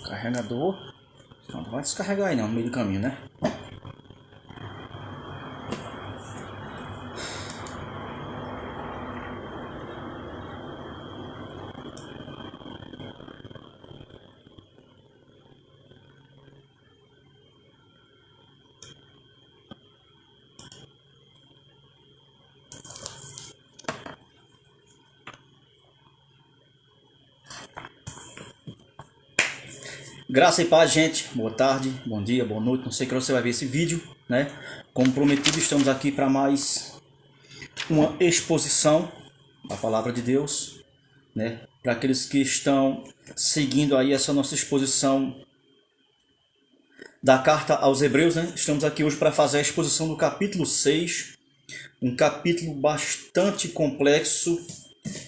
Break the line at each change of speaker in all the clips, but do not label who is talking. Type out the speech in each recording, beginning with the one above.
Carregador. Não vai descarregar aí não, no meio do caminho, né? Graça e paz, gente. Boa tarde, bom dia, boa noite. Não sei que você vai ver esse vídeo, né? Como prometido, estamos aqui para mais uma exposição da palavra de Deus, né? Para aqueles que estão seguindo aí essa nossa exposição da carta aos Hebreus, né? Estamos aqui hoje para fazer a exposição do capítulo 6, um capítulo bastante complexo.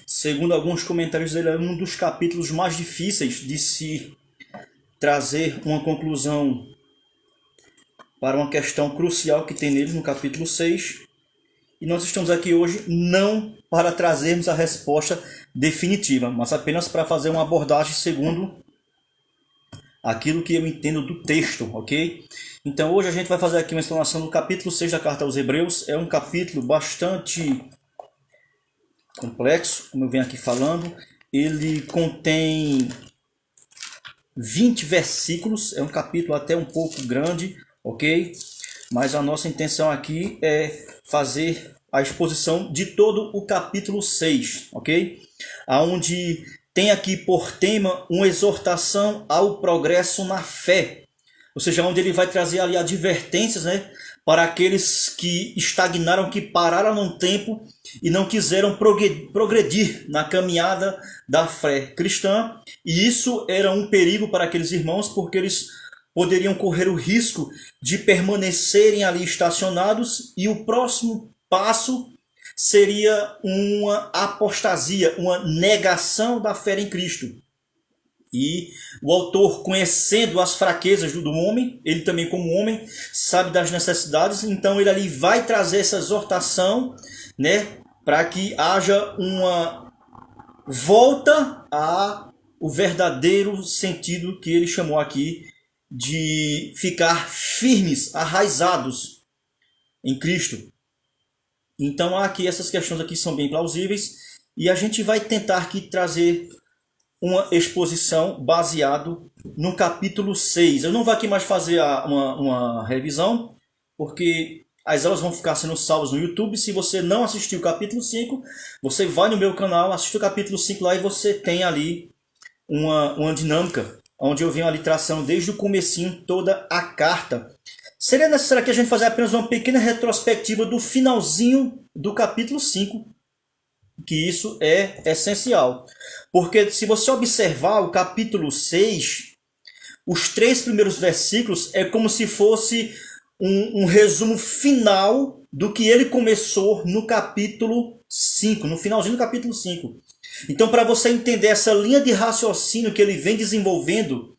Segundo alguns comentários, ele é um dos capítulos mais difíceis de se trazer uma conclusão para uma questão crucial que tem nele no capítulo 6. E nós estamos aqui hoje não para trazermos a resposta definitiva, mas apenas para fazer uma abordagem segundo aquilo que eu entendo do texto, ok? Então hoje a gente vai fazer aqui uma explanação do capítulo 6 da carta aos Hebreus. É um capítulo bastante complexo, como eu venho aqui falando. Ele contém 20 versículos, é um capítulo até um pouco grande, ok? Mas a nossa intenção aqui é fazer a exposição de todo o capítulo 6, ok? Onde tem aqui por tema uma exortação ao progresso na fé. Ou seja, onde ele vai trazer ali advertências, né, para aqueles que estagnaram, que pararam num tempo e não quiseram progredir na caminhada da fé cristã. E isso era um perigo para aqueles irmãos, porque eles poderiam correr o risco de permanecerem ali estacionados, e o próximo passo seria uma apostasia, uma negação da fé em Cristo. E o autor, conhecendo as fraquezas do homem, ele também como homem sabe das necessidades, então ele ali vai trazer essa exortação, né, para que haja uma volta ao verdadeiro sentido que ele chamou aqui de ficar firmes, arraizados em Cristo. Então aqui essas questões aqui são bem plausíveis e a gente vai tentar aqui trazer uma exposição baseado no capítulo 6. Eu não vou aqui mais fazer uma revisão, porque as aulas vão ficar sendo salvas no YouTube. Se você não assistiu o capítulo 5, você vai no meu canal, assiste o capítulo 5 lá e você tem ali uma dinâmica, onde eu venho ali traçando desde o comecinho toda a carta. Seria necessário que a gente fazer apenas uma pequena retrospectiva do finalzinho do capítulo 5, que isso é essencial. Porque se você observar o capítulo 6, os 3 primeiros versículos é como se fosse um resumo final do que ele começou no capítulo 5, no finalzinho do capítulo 5. Então, para você entender essa linha de raciocínio que ele vem desenvolvendo,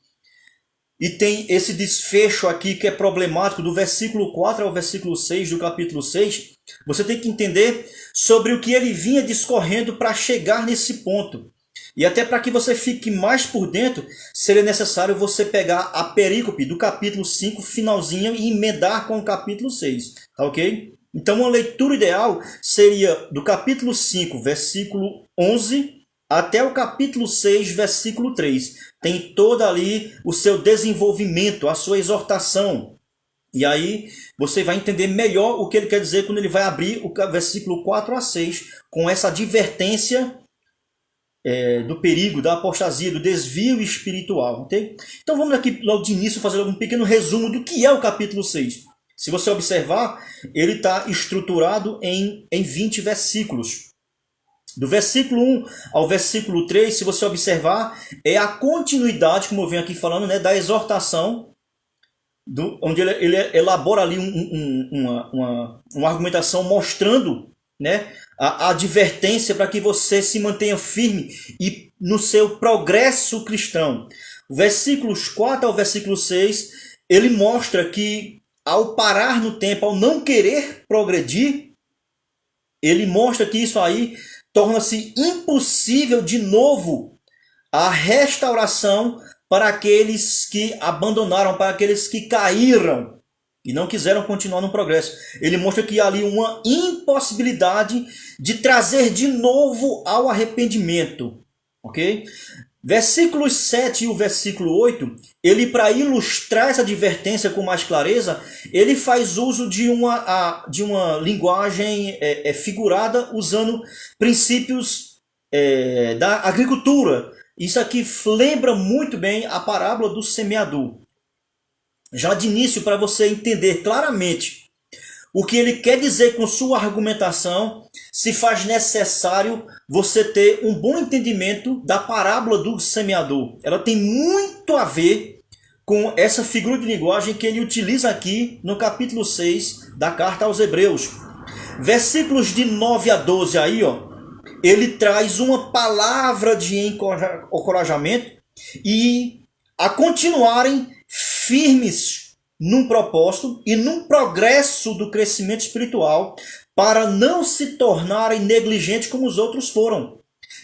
e tem esse desfecho aqui que é problemático, do versículo 4 ao versículo 6 do capítulo 6, você tem que entender sobre o que ele vinha discorrendo para chegar nesse ponto. E até para que você fique mais por dentro, seria necessário você pegar a perícope do capítulo 5, finalzinho, e emendar com o capítulo 6, tá ok? Então uma leitura ideal seria do capítulo 5, versículo 11, até o capítulo 6, versículo 3. Tem todo ali o seu desenvolvimento, a sua exortação. E aí você vai entender melhor o que ele quer dizer quando ele vai abrir o versículo 4 a 6, com essa advertência do perigo, da apostasia, do desvio espiritual. Okay? Então vamos aqui logo de início fazer um pequeno resumo do que é o capítulo 6. Se você observar, ele está estruturado em 20 versículos. Do versículo 1 ao versículo 3, se você observar, é a continuidade, como eu venho aqui falando, né, da exortação, onde ele elabora ali uma argumentação mostrando, né, a advertência para que você se mantenha firme e no seu progresso cristão. Versículos 4 ao versículo 6, ele mostra que ao parar no tempo, ao não querer progredir, ele mostra que isso aí torna-se impossível de novo a restauração para aqueles que abandonaram, para aqueles que caíram e não quiseram continuar no progresso. Ele mostra que há ali uma impossibilidade de trazer de novo ao arrependimento. Ok? Versículos 7 e o versículo 8, ele, para ilustrar essa advertência com mais clareza, ele faz uso de uma linguagem figurada, usando princípios da agricultura. Isso aqui lembra muito bem a parábola do semeador. Já de início, para você entender claramente o que ele quer dizer com sua argumentação, se faz necessário você ter um bom entendimento da parábola do semeador. Ela tem muito a ver com essa figura de linguagem que ele utiliza aqui no capítulo 6 da carta aos Hebreus. Versículos de 9 a 12 aí, ó, ele traz uma palavra de encorajamento e a continuarem firmes num propósito e num progresso do crescimento espiritual, para não se tornarem negligentes como os outros foram.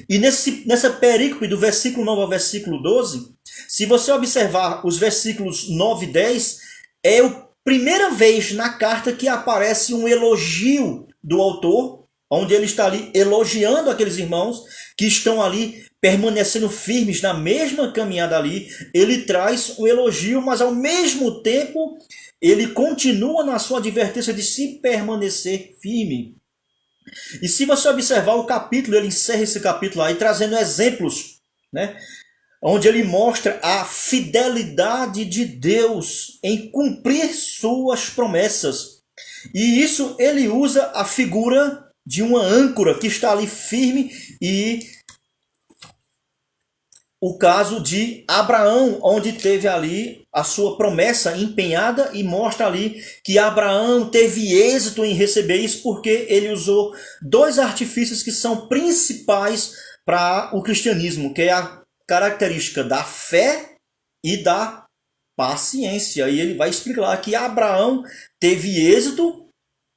E nessa perícope do versículo 9 ao versículo 12, se você observar os versículos 9 e 10, é a primeira vez na carta que aparece um elogio do autor, onde ele está ali elogiando aqueles irmãos que estão ali permanecendo firmes na mesma caminhada ali. Ele traz um elogio, mas ao mesmo tempo ele continua na sua advertência de se permanecer firme. E se você observar o capítulo, ele encerra esse capítulo aí trazendo exemplos, né, onde ele mostra a fidelidade de Deus em cumprir suas promessas. E isso ele usa a figura de uma âncora que está ali firme, e o caso de Abraão, onde teve ali a sua promessa empenhada, e mostra ali que Abraão teve êxito em receber isso porque ele usou dois artifícios que são principais para o cristianismo, que é a característica da fé e da paciência. E ele vai explicar que Abraão teve êxito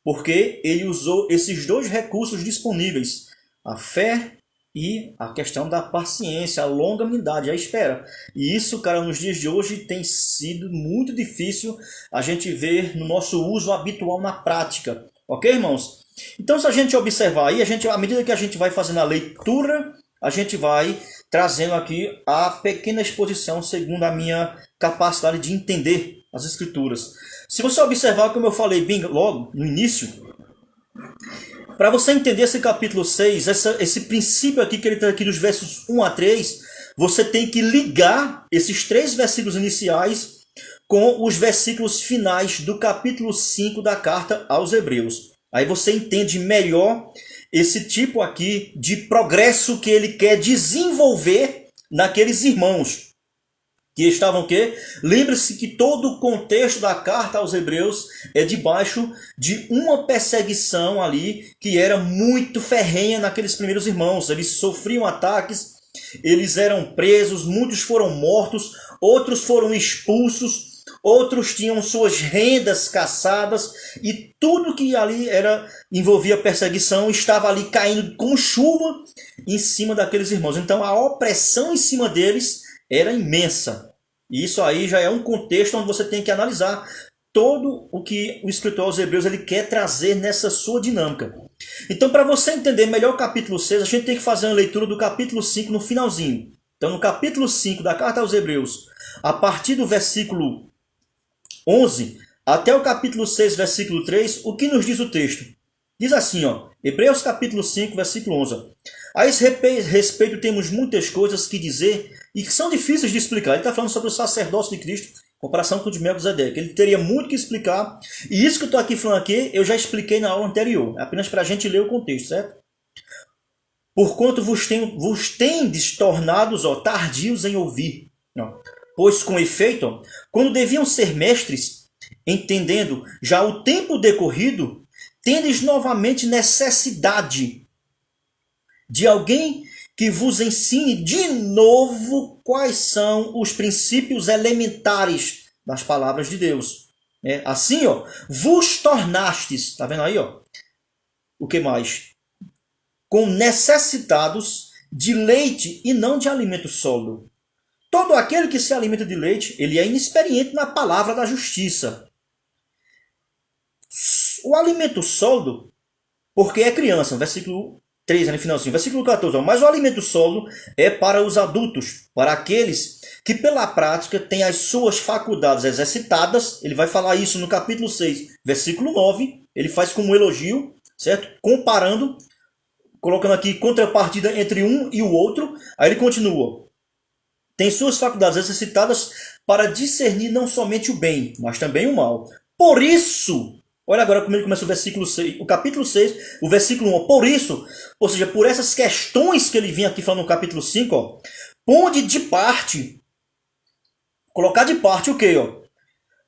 porque ele usou esses dois recursos disponíveis, a fé e a questão da paciência, a longanimidade, a espera. E isso, cara, nos dias de hoje tem sido muito difícil a gente ver no nosso uso habitual na prática. Ok, irmãos? Então, se a gente observar aí, à medida que a gente vai fazendo a leitura, a gente vai trazendo aqui a pequena exposição segundo a minha capacidade de entender as Escrituras. Se você observar, como eu falei bem logo no início, para você entender esse capítulo 6, esse princípio aqui que ele tem aqui dos versos 1 a 3, você tem que ligar esses 3 versículos iniciais com os versículos finais do capítulo 5 da carta aos Hebreus. Aí você entende melhor esse tipo aqui de progresso que ele quer desenvolver naqueles irmãos que estavam o quê? Lembre-se que todo o contexto da carta aos Hebreus é debaixo de uma perseguição ali que era muito ferrenha naqueles primeiros irmãos. Eles sofriam ataques, eles eram presos, muitos foram mortos, outros foram expulsos, outros tinham suas rendas caçadas, e tudo que ali envolvia perseguição estava ali caindo com chuva em cima daqueles irmãos. Então a opressão em cima deles era imensa. E isso aí já é um contexto onde você tem que analisar todo o que o escritor aos Hebreus ele quer trazer nessa sua dinâmica. Então, para você entender melhor o capítulo 6, a gente tem que fazer uma leitura do capítulo 5 no finalzinho. Então, no capítulo 5 da carta aos Hebreus, a partir do versículo 11 até o capítulo 6, versículo 3, o que nos diz o texto? Diz assim, ó, Hebreus capítulo 5, versículo 11. A esse respeito temos muitas coisas que dizer e que são difíceis de explicar. Ele está falando sobre o sacerdócio de Cristo, em comparação com o de Melquisedeque. Ele teria muito que explicar. E isso que eu estou aqui falando aqui, eu já expliquei na aula anterior. É apenas para a gente ler o contexto, certo? Porquanto vos tendes tornados tardios em ouvir. Não. Pois, com efeito, quando deviam ser mestres, entendendo já o tempo decorrido, tendes novamente necessidade de alguém que vos ensine de novo quais são os princípios elementares das palavras de Deus. Assim, ó, vos tornastes, tá vendo aí, ó? O que mais? Com necessitados de leite e não de alimento sólido, Todo aquele que se alimenta de leite, ele é inexperiente na palavra da justiça. O alimento sólido, porque é criança, versículo 13, no finalzinho, versículo 14, mas o alimento sólido é para os adultos, para aqueles que pela prática têm as suas faculdades exercitadas. Ele vai falar isso no capítulo 6, versículo 9, ele faz como um elogio, certo? Comparando, colocando aqui contrapartida entre um e o outro, aí ele continua. Tem suas faculdades exercitadas para discernir não somente o bem, mas também o mal. Por isso, olha agora como ele começa o versículo 6, o capítulo 6, o versículo 1. Por isso, ou seja, por essas questões que ele vinha aqui falando no capítulo 5, ó, ponde de parte, colocar de parte o quê? Ó?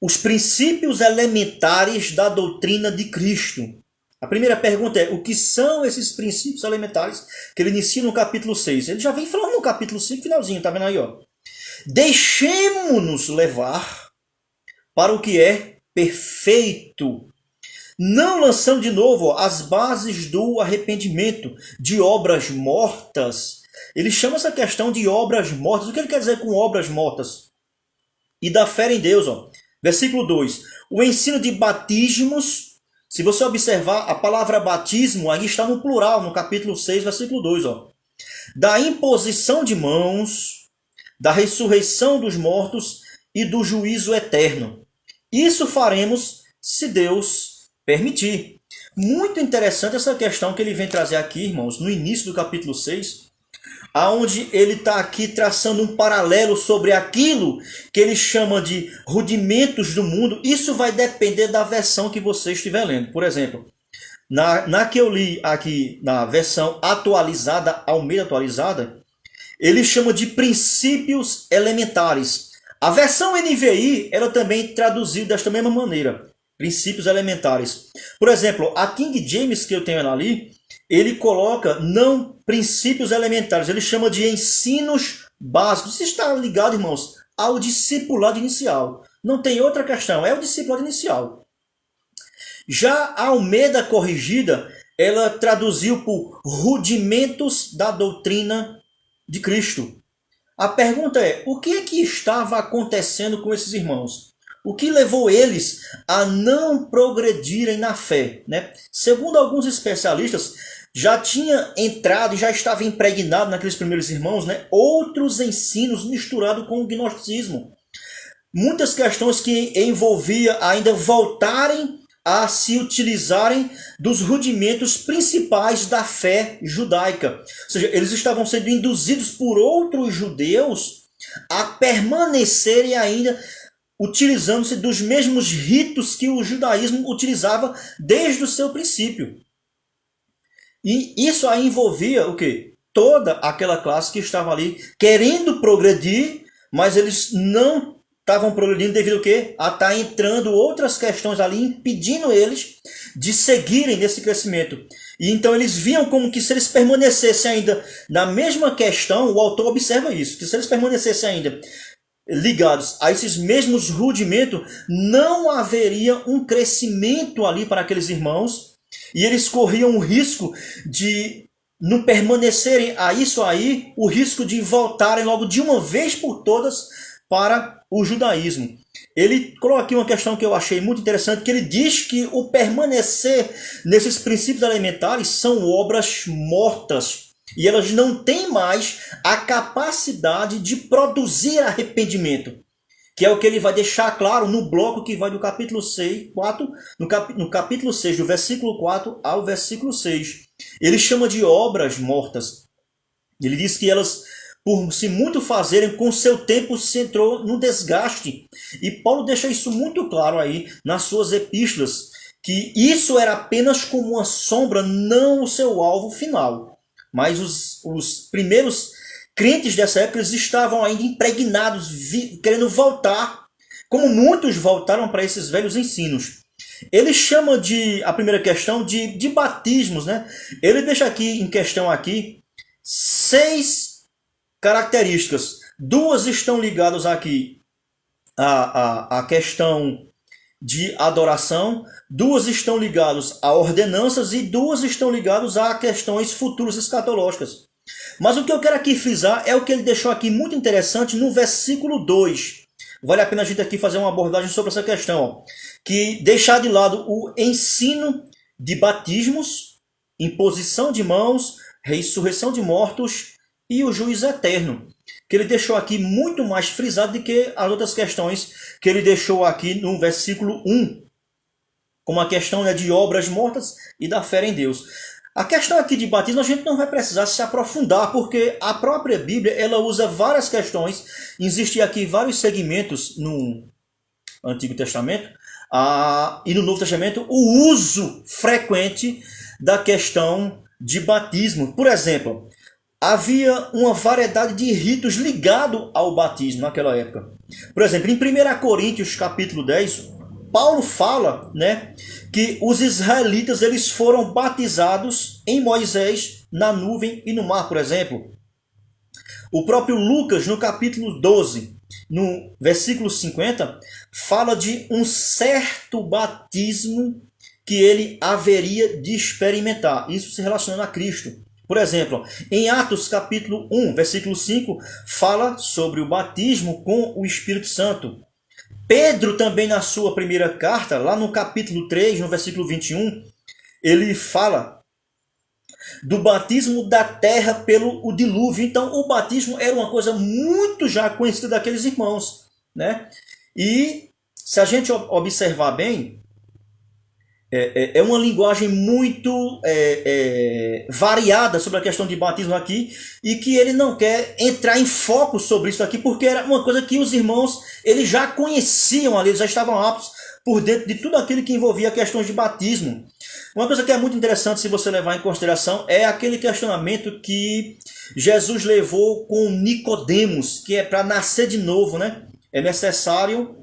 Os princípios elementares da doutrina de Cristo. A primeira pergunta é, o que são esses princípios elementares que ele inicia no capítulo 6? Ele já vem falando no capítulo 5, finalzinho, tá vendo aí? Ó? Deixemo-nos levar para o que é perfeito, não lançando de novo as bases do arrependimento, de obras mortas. Ele chama essa questão de obras mortas. O que ele quer dizer com obras mortas? E da fé em Deus. Ó. Versículo 2. O ensino de batismos. Se você observar, a palavra batismo aí está no plural, no capítulo 6, versículo 2. Ó. Da imposição de mãos, da ressurreição dos mortos e do juízo eterno. Isso faremos se Deus permitir. Muito interessante essa questão que ele vem trazer aqui, irmãos, no início do capítulo 6, aonde ele está aqui traçando um paralelo sobre aquilo que ele chama de rudimentos do mundo. Isso vai depender da versão que você estiver lendo. Por exemplo, na que eu li aqui na versão atualizada, Almeida atualizada, ele chama de princípios elementares. A versão NVI, ela também traduziu desta mesma maneira, princípios elementares. Por exemplo, a King James que eu tenho ali, ele coloca não princípios elementares, ele chama de ensinos básicos. Isso está ligado, irmãos, ao discipulado inicial. Não tem outra questão, é o discipulado inicial. Já a Almeida Corrigida, ela traduziu por rudimentos da doutrina de Cristo. A pergunta é, o que é que estava acontecendo com esses irmãos? O que levou eles a não progredirem na fé? Né? Segundo alguns especialistas, já tinha entrado e já estava impregnado naqueles primeiros irmãos, né, outros ensinos misturados com o gnosticismo. Muitas questões que envolvia ainda voltarem a se utilizarem dos rudimentos principais da fé judaica. Ou seja, eles estavam sendo induzidos por outros judeus a permanecerem ainda utilizando-se dos mesmos ritos que o judaísmo utilizava desde o seu princípio. E isso aí envolvia o quê? Toda aquela classe que estava ali querendo progredir, mas eles não estavam progredindo devido ao quê? A estar entrando outras questões ali, impedindo eles de seguirem nesse crescimento. E então eles viam como que se eles permanecessem ainda na mesma questão, o autor observa isso, que se eles permanecessem ainda ligados a esses mesmos rudimentos, não haveria um crescimento ali para aqueles irmãos, e eles corriam o risco de não permanecerem a isso aí, o risco de voltarem logo de uma vez por todas para o judaísmo. Ele coloca aqui uma questão que eu achei muito interessante, que ele diz que o permanecer nesses princípios elementares são obras mortas, e elas não têm mais a capacidade de produzir arrependimento, que é o que ele vai deixar claro no bloco que vai do capítulo 6, 4, no capítulo 6, do versículo 4 ao versículo 6. Ele chama de obras mortas. Ele diz que elas, por se muito fazerem, com seu tempo se entrou no desgaste. E Paulo deixa isso muito claro aí nas suas epístolas, que isso era apenas como uma sombra, não o seu alvo final. Mas os primeiros crentes dessa época, eles estavam ainda impregnados, querendo voltar, como muitos voltaram para esses velhos ensinos. Ele chama a primeira questão de batismos, né? Ele deixa aqui em questão aqui 6 características. 2 estão ligadas aqui à questão de adoração, 2 estão ligadas a ordenanças e 2 estão ligadas a questões futuras escatológicas. Mas o que eu quero aqui frisar é o que ele deixou aqui muito interessante no versículo 2. Vale a pena a gente aqui fazer uma abordagem sobre essa questão, ó, que deixar de lado o ensino de batismos, imposição de mãos, ressurreição de mortos e o juízo eterno, que ele deixou aqui muito mais frisado do que as outras questões que ele deixou aqui no versículo 1, como a questão, né, de obras mortas e da fé em Deus. A questão aqui de batismo a gente não vai precisar se aprofundar, porque a própria Bíblia ela usa várias questões. Existem aqui vários segmentos no Antigo Testamento e no Novo Testamento o uso frequente da questão de batismo. Por exemplo, havia uma variedade de ritos ligados ao batismo naquela época. Por exemplo, em 1 Coríntios capítulo 10, Paulo fala, né, que os israelitas eles foram batizados em Moisés, na nuvem e no mar, por exemplo. O próprio Lucas, no capítulo 12, no versículo 50, fala de um certo batismo que ele haveria de experimentar. Isso se relaciona a Cristo. Por exemplo, em Atos capítulo 1, versículo 5, fala sobre o batismo com o Espírito Santo. Pedro também na sua primeira carta, lá no capítulo 3, no versículo 21, ele fala do batismo da terra pelo o dilúvio. Então o batismo era uma coisa muito já conhecida daqueles irmãos, né? E se a gente observar bem, é uma linguagem muito variada sobre a questão de batismo aqui, e que ele não quer entrar em foco sobre isso aqui, porque era uma coisa que os irmãos eles já conheciam ali, eles já estavam aptos por dentro de tudo aquilo que envolvia questões de batismo. Uma coisa que é muito interessante se você levar em consideração é aquele questionamento que Jesus levou com Nicodemos, que é para nascer de novo, né? É necessário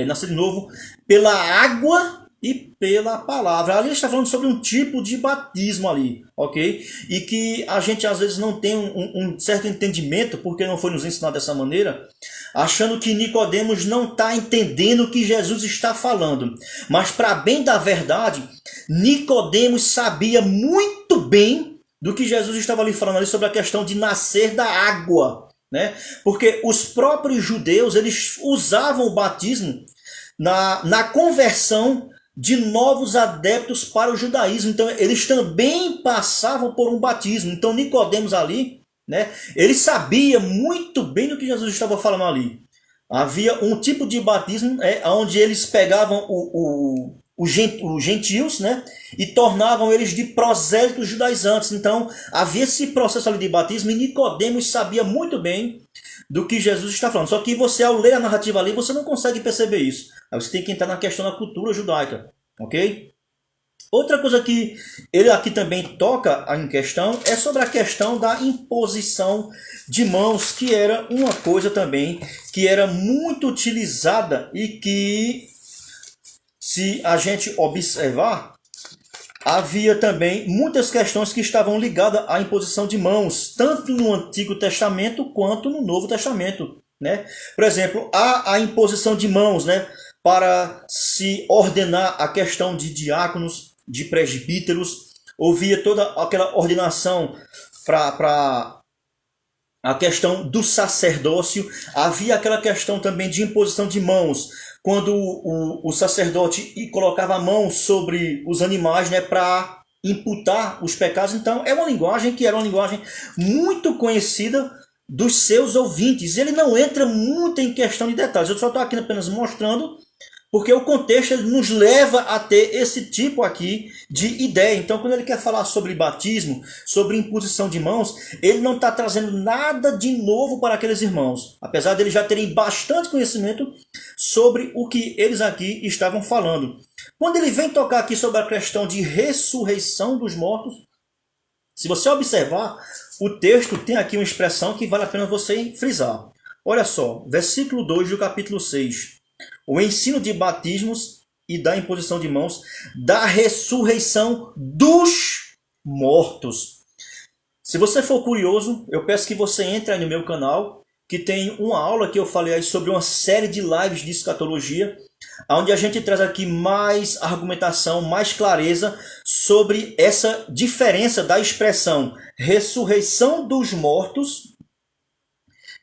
nascer de novo pela água e pela palavra. Ali está falando sobre um tipo de batismo ali, ok? E que a gente às vezes não tem um certo entendimento, porque não foi nos ensinado dessa maneira, achando que Nicodemos não está entendendo o que Jesus está falando. Mas para bem da verdade, Nicodemos sabia muito bem do que Jesus estava ali falando ali sobre a questão de nascer da água, né? Porque os próprios judeus eles usavam o batismo na conversão de novos adeptos para o judaísmo. Então eles também passavam por um batismo. Então Nicodemos ali, né, ele sabia muito bem do que Jesus estava falando ali. Havia um tipo de batismo onde eles pegavam os gentios, né, e tornavam eles de prosélitos judaizantes. Então havia esse processo ali de batismo, e Nicodemos sabia muito bem do que Jesus está falando. Só que você, ao ler a narrativa ali, você não consegue perceber isso. Aí você tem que entrar na questão da cultura judaica, ok? Outra coisa que ele aqui também toca em questão é sobre a questão da imposição de mãos, que era uma coisa também que era muito utilizada e que, se a gente observar, havia também muitas questões que estavam ligadas à imposição de mãos, tanto no Antigo Testamento quanto no Novo Testamento, né? Por exemplo, há a imposição de mãos, né, para se ordenar a questão de diáconos, de presbíteros. Havia toda aquela ordenação para a questão do sacerdócio. Havia aquela questão também de imposição de mãos, quando o sacerdote colocava a mão sobre os animais, né, para imputar os pecados. Então é uma linguagem que era uma linguagem muito conhecida dos seus ouvintes. Ele não entra muito em questão de detalhes. Eu só estou aqui apenas mostrando, porque o contexto ele nos leva a ter esse tipo aqui de ideia. Então, quando ele quer falar sobre batismo, sobre imposição de mãos, ele não está trazendo nada de novo para aqueles irmãos, apesar de eles já terem bastante conhecimento sobre o que eles aqui estavam falando. Quando ele vem tocar aqui sobre a questão de ressurreição dos mortos, se você observar, o texto tem aqui uma expressão que vale a pena você frisar. Olha só, versículo 2 do capítulo 6. O ensino de batismos e da imposição de mãos, da ressurreição dos mortos. Se você for curioso, eu peço que você entre aí no meu canal, que tem uma aula que eu falei aí sobre uma série de lives de escatologia, onde a gente traz aqui mais argumentação, mais clareza sobre essa diferença da expressão ressurreição dos mortos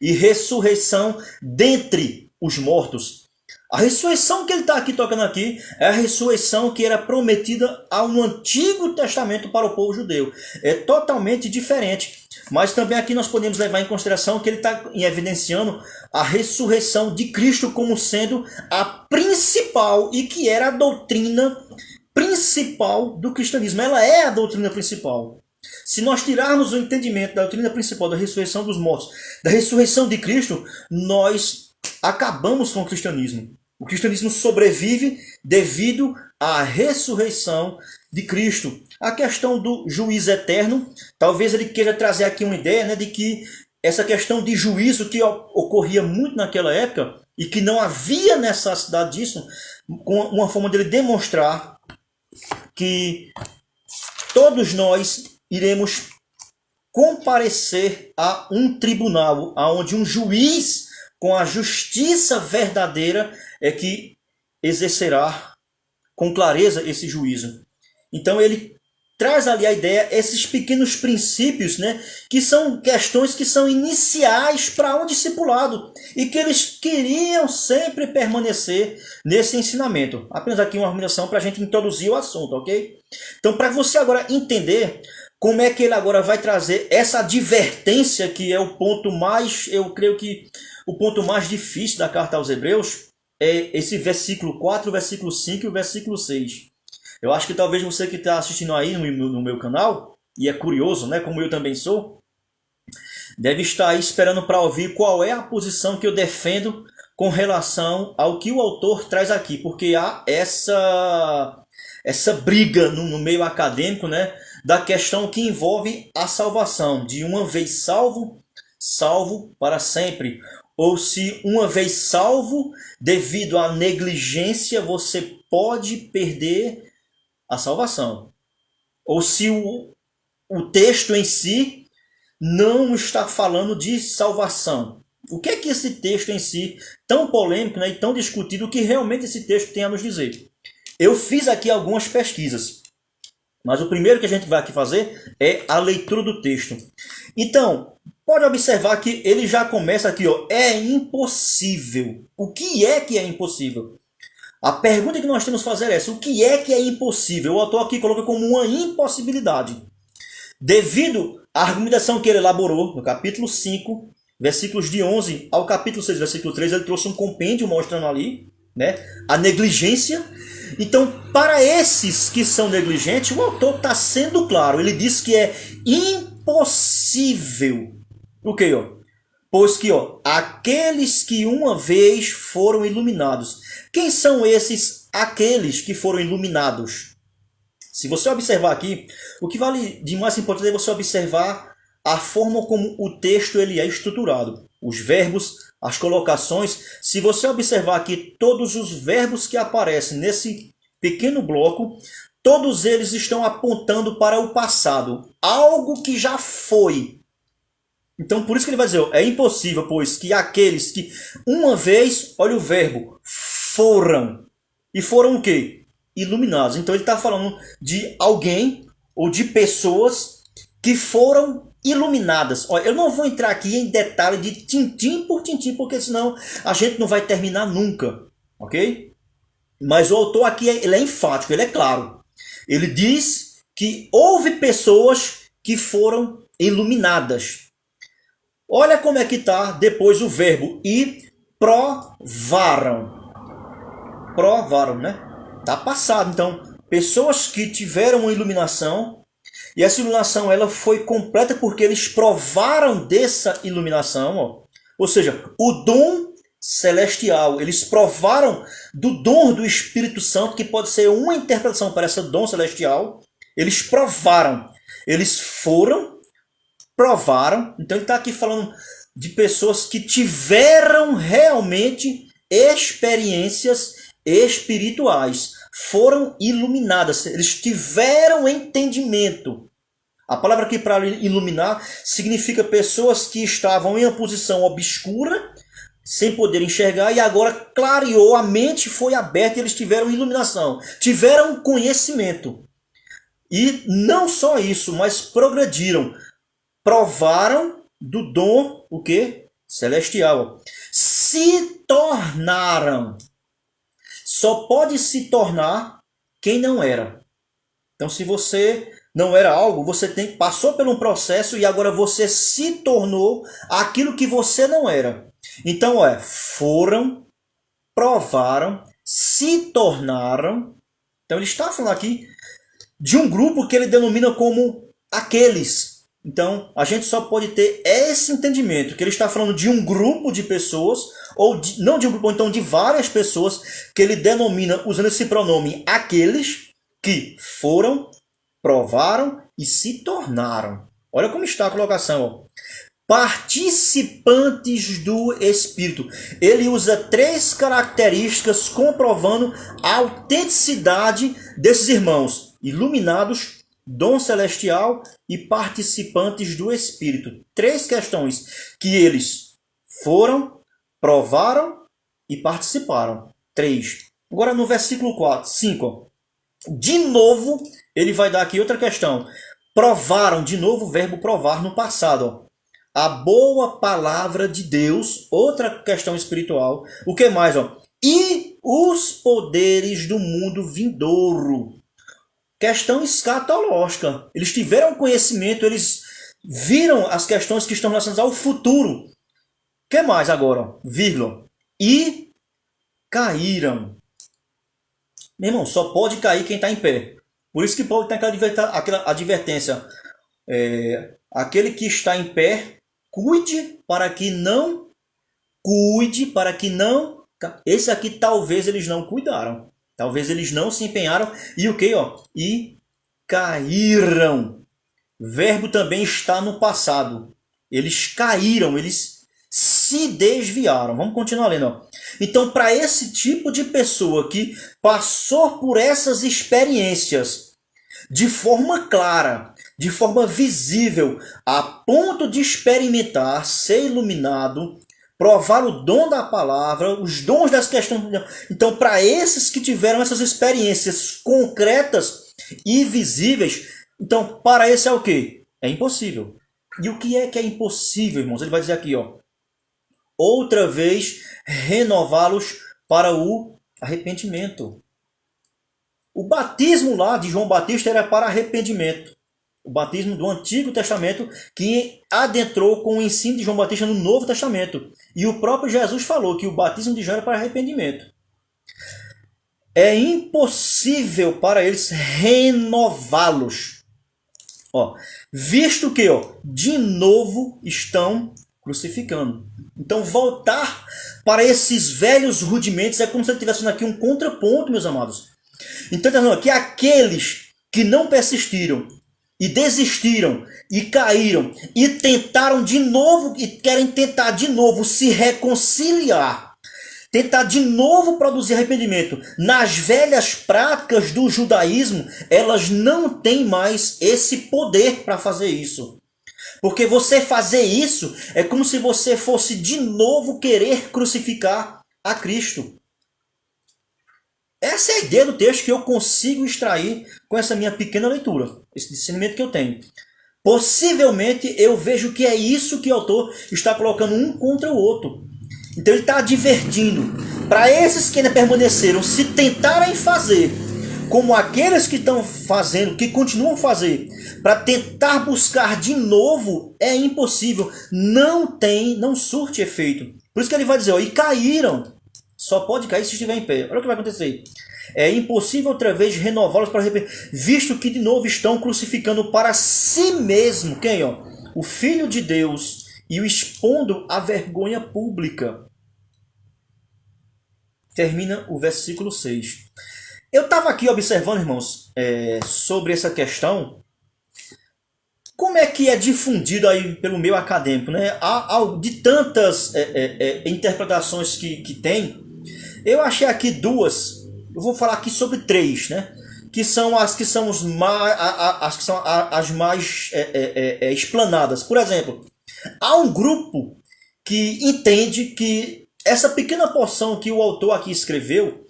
e ressurreição dentre os mortos. A ressurreição que ele está aqui tocando aqui é a ressurreição que era prometida ao Antigo Testamento para o povo judeu. É totalmente diferente. Mas também aqui nós podemos levar em consideração que ele está evidenciando a ressurreição de Cristo como sendo a principal e que era a doutrina principal do cristianismo. Ela é a doutrina principal. Se nós tirarmos o entendimento da doutrina principal da ressurreição dos mortos, da ressurreição de Cristo, nós acabamos com o cristianismo. O cristianismo sobrevive devido à ressurreição de Cristo. A questão do juiz eterno, talvez ele queira trazer aqui uma ideia, né, de que essa questão de juízo que ocorria muito naquela época e que não havia necessidade disso, com uma forma dele demonstrar que todos nós iremos comparecer a um tribunal, onde um juiz com a justiça verdadeira é que exercerá com clareza esse juízo. Então ele traz ali a ideia, esses pequenos princípios, né, que são questões que são iniciais para um discipulado e que eles queriam sempre permanecer nesse ensinamento. Apenas aqui uma argumentação para a gente introduzir o assunto, ok? Então, para você agora entender como é que ele agora vai trazer essa advertência, que é o ponto mais, eu creio que o ponto mais difícil da carta aos Hebreus, é esse versículo 4, o versículo 5 e o versículo 6. Eu acho que talvez você que está assistindo aí no meu canal, e é curioso, né, como eu também sou, deve estar aí esperando para ouvir qual é a posição que eu defendo com relação ao que o autor traz aqui, porque há essa briga no meio acadêmico, né, da questão que envolve a salvação, de uma vez salvo, salvo para sempre. Ou se uma vez salvo, devido à negligência, você pode perder a salvação. Ou se o texto em si não está falando de salvação. O que é que esse texto em si, tão polêmico, né, e tão discutido, o que realmente esse texto tem a nos dizer? Eu fiz aqui algumas pesquisas, mas o primeiro que a gente vai aqui fazer é a leitura do texto. Então, pode observar que ele já começa aqui, ó, é impossível. O que é impossível? A pergunta que nós temos que fazer é essa: o que é impossível? O autor aqui coloca como uma impossibilidade. Devido à argumentação que ele elaborou no capítulo 5, versículos de 11 ao capítulo 6, versículo 3, ele trouxe um compêndio mostrando ali, né, a negligência. Então, para esses que são negligentes, o autor está sendo claro. Ele diz que é impossível. O que, ó? Pois que, ó, aqueles que uma vez foram iluminados. Quem são esses aqueles que foram iluminados? Se você observar aqui, o que vale de mais importante é você observar a forma como o texto ele é estruturado. Os verbos, as colocações. Se você observar aqui todos os verbos que aparecem nesse pequeno bloco, todos eles estão apontando para o passado. Algo que já foi. Então, por isso que ele vai dizer, é impossível, pois que aqueles que uma vez, olha o verbo, foram. E foram o quê? Iluminados. Então, ele está falando de alguém ou de pessoas que foram iluminadas. Olha, eu não vou entrar aqui em detalhe de tintim por tintim, porque senão a gente não vai terminar nunca. Ok? Mas o autor aqui ele é enfático, ele é claro. Ele diz que houve pessoas que foram iluminadas. Olha como é que está depois o verbo e provaram. Provaram, né? Está passado. Então, pessoas que tiveram uma iluminação, e essa iluminação ela foi completa porque eles provaram dessa iluminação. Ó. Ou seja, o dom celestial. Eles provaram do dom do Espírito Santo, que pode ser uma interpretação para esse dom celestial. Eles provaram. Eles foram, provaram. Então ele está aqui falando de pessoas que tiveram realmente experiências espirituais. Foram iluminadas. Eles tiveram entendimento. A palavra aqui para iluminar significa pessoas que estavam em uma posição obscura, sem poder enxergar, e agora clareou, a mente foi aberta e eles tiveram iluminação, tiveram conhecimento. E não só isso, mas progrediram, provaram do dom, o quê? Celestial. Se tornaram. Só pode se tornar quem não era. Então, se você não era algo, você passou por um processo e agora você se tornou aquilo que você não era. Então, foram, provaram, se tornaram. Então, ele está falando aqui de um grupo que ele denomina como aqueles. Então, a gente só pode ter esse entendimento, que ele está falando de um grupo de pessoas, não de um grupo, então de várias pessoas, que ele denomina, usando esse pronome, aqueles que foram, provaram e se tornaram. Olha como está a colocação, ó. Participantes do Espírito. Ele usa 3 características comprovando a autenticidade desses irmãos: iluminados, dom celestial e participantes do Espírito. 3 questões que eles foram, provaram e participaram. 3. Agora no versículo 5. De novo, ele vai dar aqui outra questão. Provaram, de novo o verbo provar no passado, ó. A boa palavra de Deus, outra questão espiritual. O que mais? E os poderes do mundo vindouro. Questão escatológica. Eles tiveram conhecimento, eles viram as questões que estão relacionadas ao futuro. O que mais agora? Vírgula. E caíram. Meu irmão, só pode cair quem está em pé. Por isso que Paulo tem aquela advertência. Aquele que está em pé, cuide para que não. Esse aqui talvez eles não cuidaram. Talvez eles não se empenharam. E o que? E caíram. O verbo também está no passado. Eles caíram, eles se desviaram. Vamos continuar lendo. Então, para esse tipo de pessoa que passou por essas experiências de forma clara, de forma visível, a ponto de experimentar, ser iluminado, provar o dom da palavra, os dons das questões. Então, para esses que tiveram essas experiências concretas e visíveis, então, para esse é o quê? É impossível. E o que é impossível, irmãos? Ele vai dizer aqui, outra vez, renová-los para o arrependimento. O batismo lá de João Batista era para arrependimento. O batismo do Antigo Testamento que adentrou com o ensino de João Batista no Novo Testamento. E o próprio Jesus falou que o batismo de João era para arrependimento. É impossível para eles renová-los. Visto que de novo estão crucificando. Então voltar para esses velhos rudimentos é como se ele estivesse aqui um contraponto, meus amados. Então está dizendo que aqueles que não persistiram e desistiram e caíram e tentaram de novo e querem tentar de novo se reconciliar, tentar de novo produzir arrependimento nas velhas práticas do judaísmo, elas não têm mais esse poder para fazer isso. Porque você fazer isso é como se você fosse de novo querer crucificar a Cristo. Essa é a ideia do texto que eu consigo extrair com essa minha pequena leitura, esse discernimento que eu tenho. Possivelmente eu vejo que é isso que o autor está colocando um contra o outro. Então ele está advertindo para esses que ainda permaneceram, se tentarem fazer como aqueles que estão fazendo, que continuam a fazer, para tentar buscar de novo, é impossível, não surte efeito. Por isso que ele vai dizer, e caíram. Só pode cair se estiver em pé. Olha o que vai acontecer. É impossível outra vez renová-los para arrepender, visto que de novo estão crucificando para si mesmo. Quem? O Filho de Deus e o expondo à vergonha pública. Termina o versículo 6. Eu estava aqui observando, irmãos, sobre essa questão. Como é que é difundido aí pelo meio acadêmico, né? De tantas interpretações que tem, eu achei aqui 2. Eu vou falar aqui sobre 3, né? as mais explanadas. Por exemplo, há um grupo que entende que essa pequena porção que o autor aqui escreveu,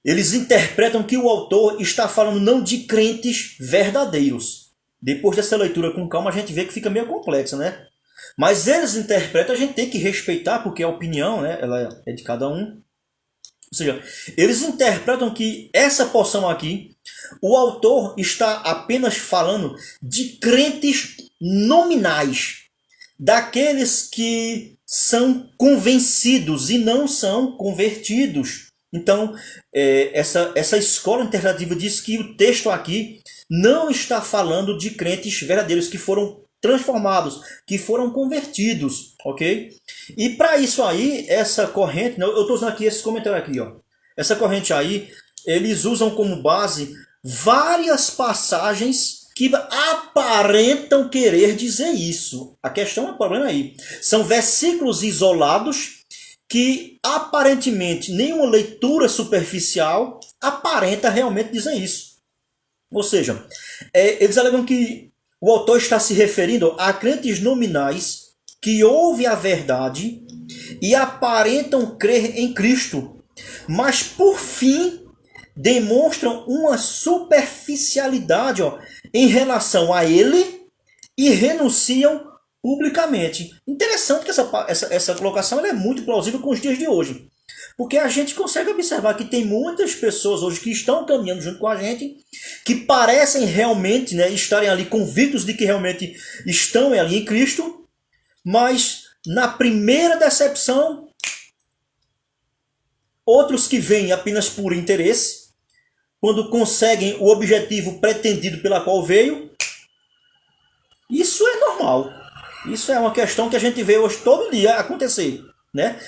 eles interpretam que o autor está falando não de crentes verdadeiros. Depois dessa leitura com calma, a gente vê que fica meio complexo, né? Mas eles interpretam, a gente tem que respeitar, porque a opinião, né, ela é de cada um. Ou seja, eles interpretam que essa porção aqui, o autor está apenas falando de crentes nominais, daqueles que são convencidos e não são convertidos. Então, essa escola interpretativa diz que o texto aqui não está falando de crentes verdadeiros que foram transformados, que foram convertidos, ok? E para isso aí, essa corrente, eu estou usando aqui esse comentário aqui, ó. Essa corrente aí, eles usam como base várias passagens que aparentam querer dizer isso. A questão é o problema aí. São versículos isolados que aparentemente nenhuma leitura superficial aparenta realmente dizer isso. Ou seja, eles alegam que o autor está se referindo a crentes nominais que ouvem a verdade e aparentam crer em Cristo, mas por fim demonstram uma superficialidade em relação a ele e renunciam publicamente. Interessante que essa colocação ela é muito plausível com os dias de hoje. Porque a gente consegue observar que tem muitas pessoas hoje que estão caminhando junto com a gente, que parecem realmente, né, estarem ali convictos de que realmente estão ali em Cristo, mas na primeira decepção, outros que vêm apenas por interesse, quando conseguem o objetivo pretendido pela qual veio, isso é normal. Isso é uma questão que a gente vê hoje todo dia acontecer, né?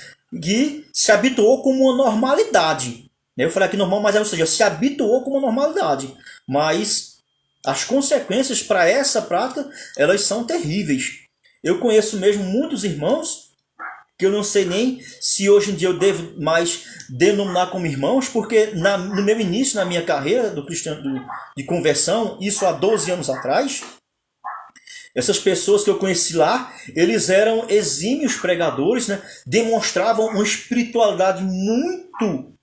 Que se habituou como uma normalidade. Eu falei aqui normal, mas ou seja, se habituou como uma normalidade. Mas as consequências para essa prática, elas são terríveis. Eu conheço mesmo muitos irmãos, que eu não sei nem se hoje em dia eu devo mais denominar como irmãos, porque no meu início, na minha carreira de conversão, isso há 12 anos atrás, essas pessoas que eu conheci lá, eles eram exímios pregadores, né? Demonstravam uma espiritualidade muito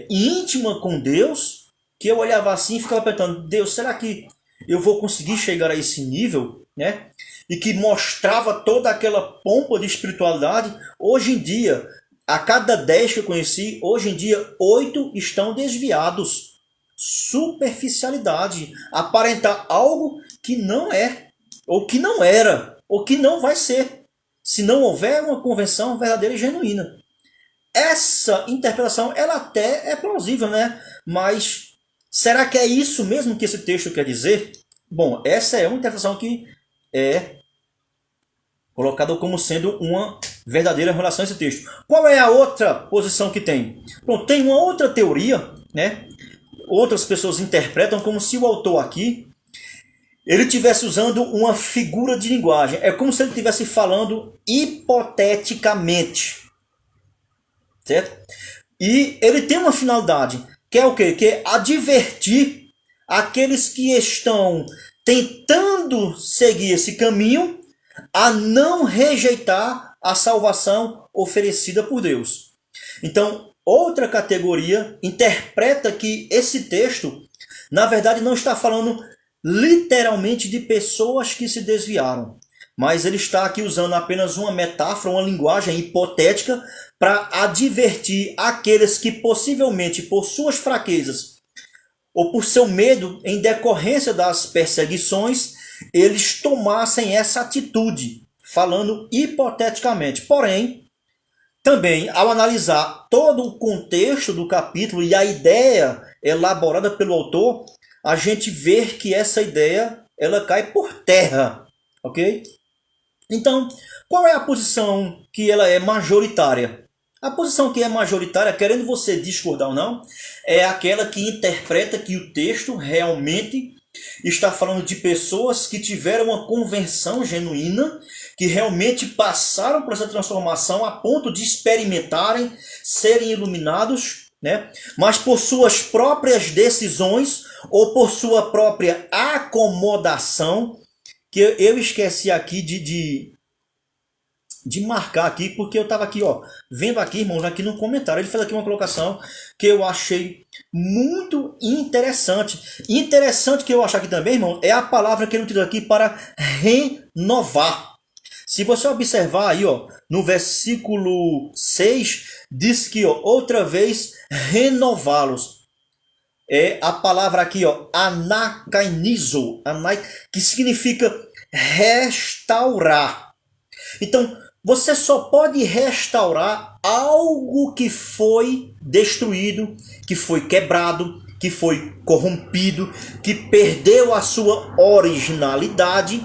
íntima com Deus, que eu olhava assim e ficava pensando, Deus, será que eu vou conseguir chegar a esse nível? Né? E que mostrava toda aquela pompa de espiritualidade. Hoje em dia, a cada 10 que eu conheci, hoje em dia 8 estão desviados. Superficialidade, aparentar algo que não é, ou que não era, ou que não vai ser, se não houver uma conversão verdadeira e genuína. Essa interpretação, ela até é plausível, né? Mas será que é isso mesmo que esse texto quer dizer? Bom, essa é uma interpretação que é colocada como sendo uma verdadeira relação a esse texto. Qual é a outra posição que tem? Bom, tem uma outra teoria, né? Outras pessoas interpretam como se o autor aqui ele estivesse usando uma figura de linguagem. É como se ele estivesse falando hipoteticamente. Certo? E ele tem uma finalidade, que é o quê? Que é advertir aqueles que estão tentando seguir esse caminho a não rejeitar a salvação oferecida por Deus. Então, outra categoria interpreta que esse texto, na verdade, não está falando literalmente de pessoas que se desviaram, mas ele está aqui usando apenas uma metáfora, uma linguagem hipotética para advertir aqueles que possivelmente por suas fraquezas ou por seu medo em decorrência das perseguições, eles tomassem essa atitude, falando hipoteticamente. Porém, também ao analisar todo o contexto do capítulo e a ideia elaborada pelo autor, a gente vê que essa ideia ela cai por terra, ok? Então, qual é a posição que ela é majoritária? A posição que é majoritária, querendo você discordar ou não, é aquela que interpreta que o texto realmente está falando de pessoas que tiveram uma conversão genuína, que realmente passaram por essa transformação a ponto de experimentarem, serem iluminados né? Mas por suas próprias decisões ou por sua própria acomodação, que eu esqueci aqui de marcar aqui, porque eu estava aqui, ó, vendo aqui, irmãos, aqui no comentário, ele fez aqui uma colocação que eu achei muito interessante. Interessante que eu achar aqui também, irmão, é a palavra que ele utiliza aqui para renovar. Se você observar aí, ó, no versículo 6, diz que, ó, outra vez renová-los. É a palavra aqui, ó, anakainizo, que significa restaurar. Então, você só pode restaurar algo que foi destruído, que foi quebrado, que foi corrompido, que perdeu a sua originalidade.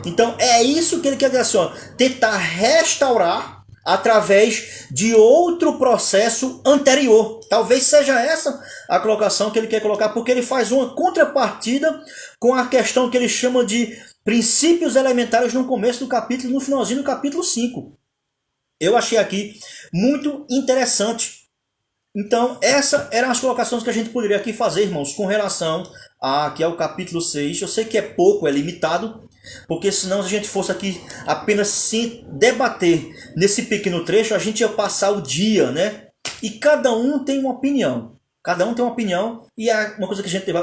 Então, é isso que ele quer dizer assim, ó, tentar restaurar através de outro processo anterior. Talvez seja essa a colocação que ele quer colocar, porque ele faz uma contrapartida com a questão que ele chama de princípios elementares no começo do capítulo e no finalzinho do capítulo 5. Eu achei aqui muito interessante. Então, essas eram as colocações que a gente poderia aqui fazer, irmãos, com relação aqui ao capítulo 6. Eu sei que é pouco, é limitado, porque senão se a gente fosse aqui apenas se debater nesse pequeno trecho, a gente ia passar o dia, né? E cada um tem uma opinião. Cada um tem uma opinião. E uma coisa que a gente deve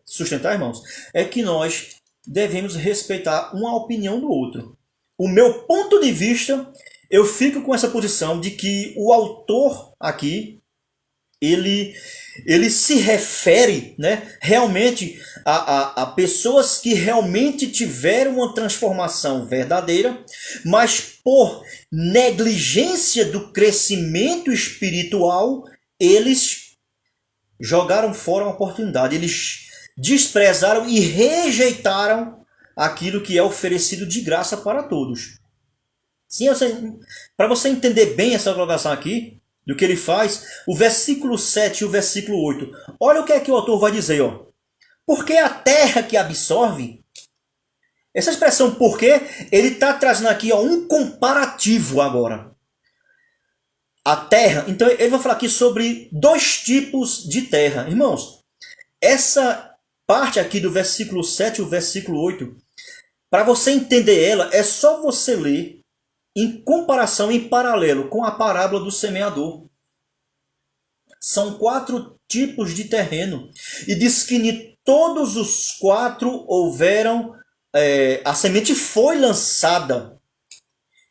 sustentar, irmãos, é que nós devemos respeitar uma opinião do outro. O meu ponto de vista, eu fico com essa posição de que o autor aqui, ele se refere, né, realmente a pessoas que realmente tiveram uma transformação verdadeira, mas por negligência do crescimento espiritual, eles jogaram fora uma oportunidade, eles desprezaram e rejeitaram aquilo que é oferecido de graça para todos. Sim, para você entender bem essa colocação aqui, do que ele faz, o versículo 7 e o versículo 8. Olha o que é que o autor vai dizer, ó. Porque a terra que absorve, essa expressão porque, ele está trazendo aqui, ó, um comparativo agora. A terra, então ele vai falar aqui sobre dois tipos de terra. Irmãos, essa parte aqui do versículo 7 e o versículo 8, para você entender ela, é só você ler em comparação, em paralelo com a parábola do semeador. São 4 tipos de terreno. E diz que em todos os 4 houveram, a semente foi lançada.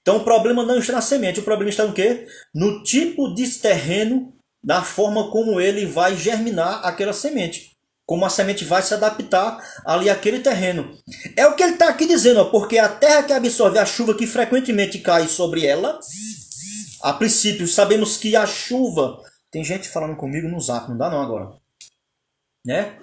Então o problema não está na semente, o problema está no quê? No tipo de terreno, na forma como ele vai germinar aquela semente. Como a semente vai se adaptar ali àquele terreno. É o que ele está aqui dizendo, ó, porque a terra que absorve a chuva que frequentemente cai sobre ela, a princípio sabemos que a chuva, tem gente falando comigo no zap, não dá não agora, né?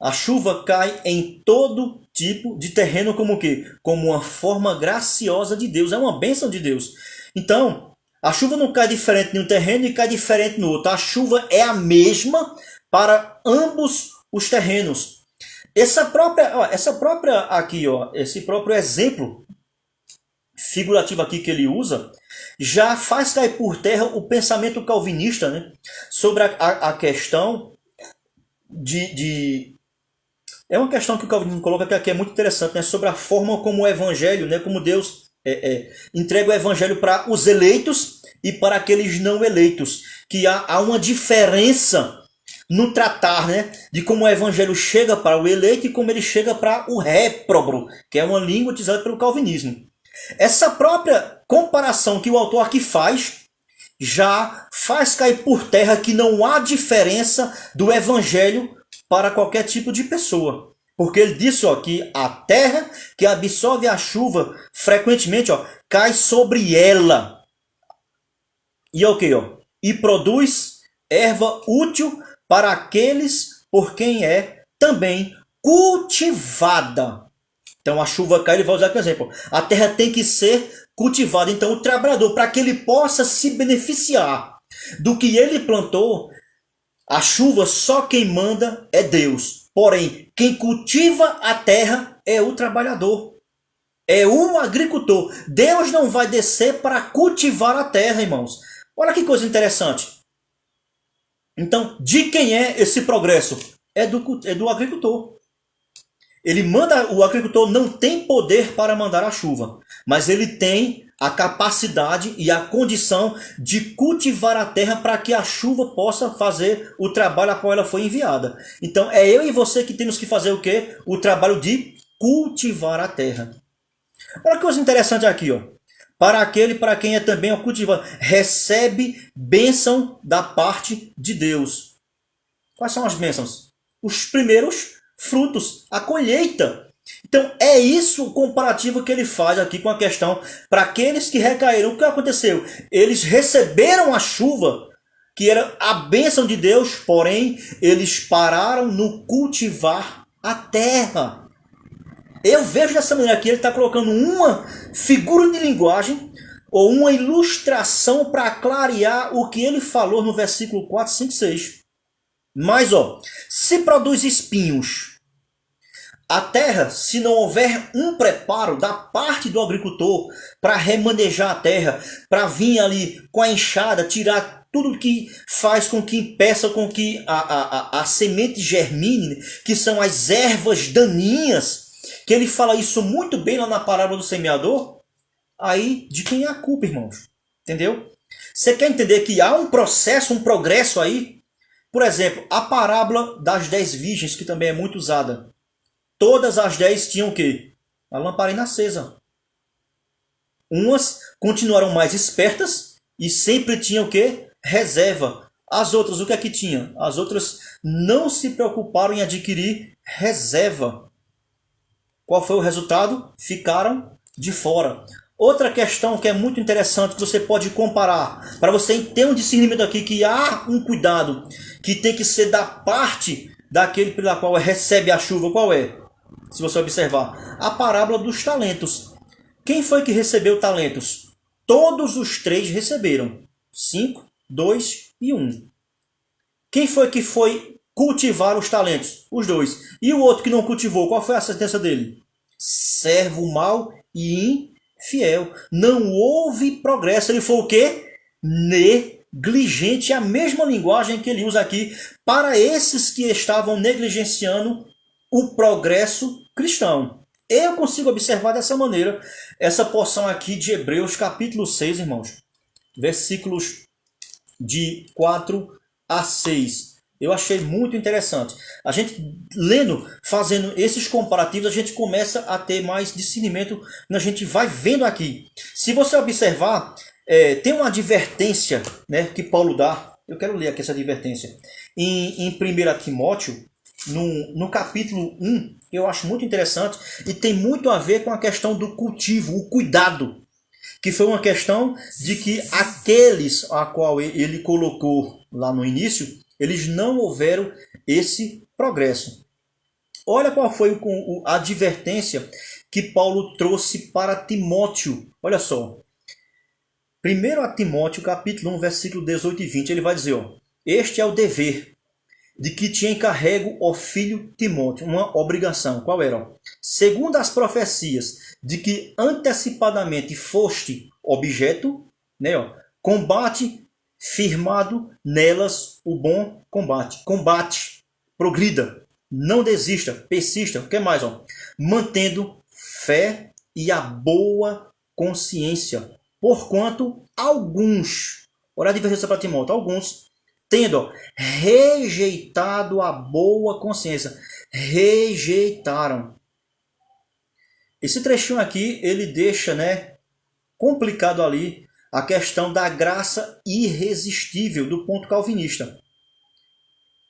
A chuva cai em todo tipo de terreno como o quê? Como uma forma graciosa de Deus, é uma bênção de Deus. Então, a chuva não cai diferente em um terreno e cai diferente no outro. A chuva é a mesma para ambos os terrenos. Essa própria aqui, ó, esse próprio exemplo figurativo aqui que ele usa, já faz cair por terra o pensamento calvinista, né, sobre a questão é uma questão que o Calvino coloca que aqui é muito interessante, né, sobre a forma como o evangelho, né, como Deus entrega o evangelho para os eleitos e para aqueles não eleitos, que há uma diferença no tratar, né, de como o evangelho chega para o eleito e como ele chega para o réprobo, que é uma língua utilizada pelo calvinismo. Essa própria comparação que o autor aqui faz, já faz cair por terra que não há diferença do evangelho para qualquer tipo de pessoa. Porque ele disse, ó, que a terra que absorve a chuva frequentemente, ó, cai sobre ela. E ok, ó, e produz erva útil para aqueles por quem é também cultivada. Então a chuva cai, ele vai usar aqui um exemplo. A terra tem que ser cultivada. Então o trabalhador, para que ele possa se beneficiar do que ele plantou, a chuva só quem manda é Deus. Porém, quem cultiva a terra é o trabalhador. É o agricultor. Deus não vai descer para cultivar a terra, irmãos. Olha que coisa interessante. Então, de quem é esse progresso? É do agricultor. Ele manda, o agricultor não tem poder para mandar a chuva, mas ele tem a capacidade e a condição de cultivar a terra para que a chuva possa fazer o trabalho a qual ela foi enviada. Então é eu e você que temos que fazer o quê? O trabalho de cultivar a terra. Olha que coisa interessante aqui, ó. Para aquele para quem é também o cultivador, recebe bênção da parte de Deus. Quais são as bênçãos? Os primeiros frutos, a colheita. Então é isso o comparativo que ele faz aqui com a questão para aqueles que recaíram. O que aconteceu? Eles receberam a chuva, que era a bênção de Deus, porém eles pararam no cultivar a terra. Eu vejo dessa maneira aqui, ele está colocando uma figura de linguagem ou uma ilustração para clarear o que ele falou no versículo 4, 5, 6. Mas, ó, se produz espinhos, a terra, se não houver um preparo da parte do agricultor para remanejar a terra, para vir ali com a enxada, tirar tudo que faz com que impeça com que a semente germine, que são as ervas daninhas, que ele fala isso muito bem lá na parábola do semeador, aí de quem é a culpa, irmãos? Entendeu? Você quer entender que há um processo, um progresso aí? Por exemplo, a parábola das 10 virgens, que também é muito usada. Todas as 10 tinham o quê? A lamparina acesa. Umas continuaram mais espertas e sempre tinham o quê? Reserva. As outras, o que é que tinha? As outras não se preocuparam em adquirir reserva. Qual foi o resultado? Ficaram de fora. Outra questão que é muito interessante, que você pode comparar, para você ter um discernimento aqui, que há um cuidado, que tem que ser da parte daquele pela qual recebe a chuva. Qual é? Se você observar, a parábola dos talentos. Quem foi que recebeu talentos? Todos os 3 receberam. 5, 2 e 1. Quem foi que foi cultivar os talentos? Os 2. E o outro que não cultivou, qual foi a sentença dele? Servo mau e infiel. Não houve progresso. Ele foi o quê? Negligente. A mesma linguagem que ele usa aqui para esses que estavam negligenciando o progresso cristão. Eu consigo observar dessa maneira essa porção aqui de Hebreus capítulo 6, irmãos. Versículos de 4 a 6. Eu achei muito interessante. A gente lendo, fazendo esses comparativos, a gente começa a ter mais discernimento quando a gente vai vendo aqui. Se você observar, tem uma advertência, né, que Paulo dá. Eu quero ler aqui essa advertência. Em 1 Timóteo, no capítulo 1, eu acho muito interessante e tem muito a ver com a questão do cultivo, o cuidado. Que foi uma questão de que aqueles a qual ele colocou lá no início, eles não houveram esse progresso. Olha qual foi a advertência que Paulo trouxe para Timóteo. Olha só. 1 Timóteo, capítulo 1, versículo 18 e 20, ele vai dizer, ó, este é o dever de que te encarrego, ó filho Timóteo, uma obrigação. Qual era? Segundo as profecias de que antecipadamente foste objeto, né, ó, combate firmado nelas o bom combate. Combate, progrida, não desista, persista. O que mais? Ó? Mantendo fé e a boa consciência. Porquanto alguns, olha a advertência para Timóteo, alguns, tendo rejeitado a boa consciência, rejeitaram. Esse trechinho aqui, ele deixa, né, complicado ali a questão da graça irresistível do ponto calvinista.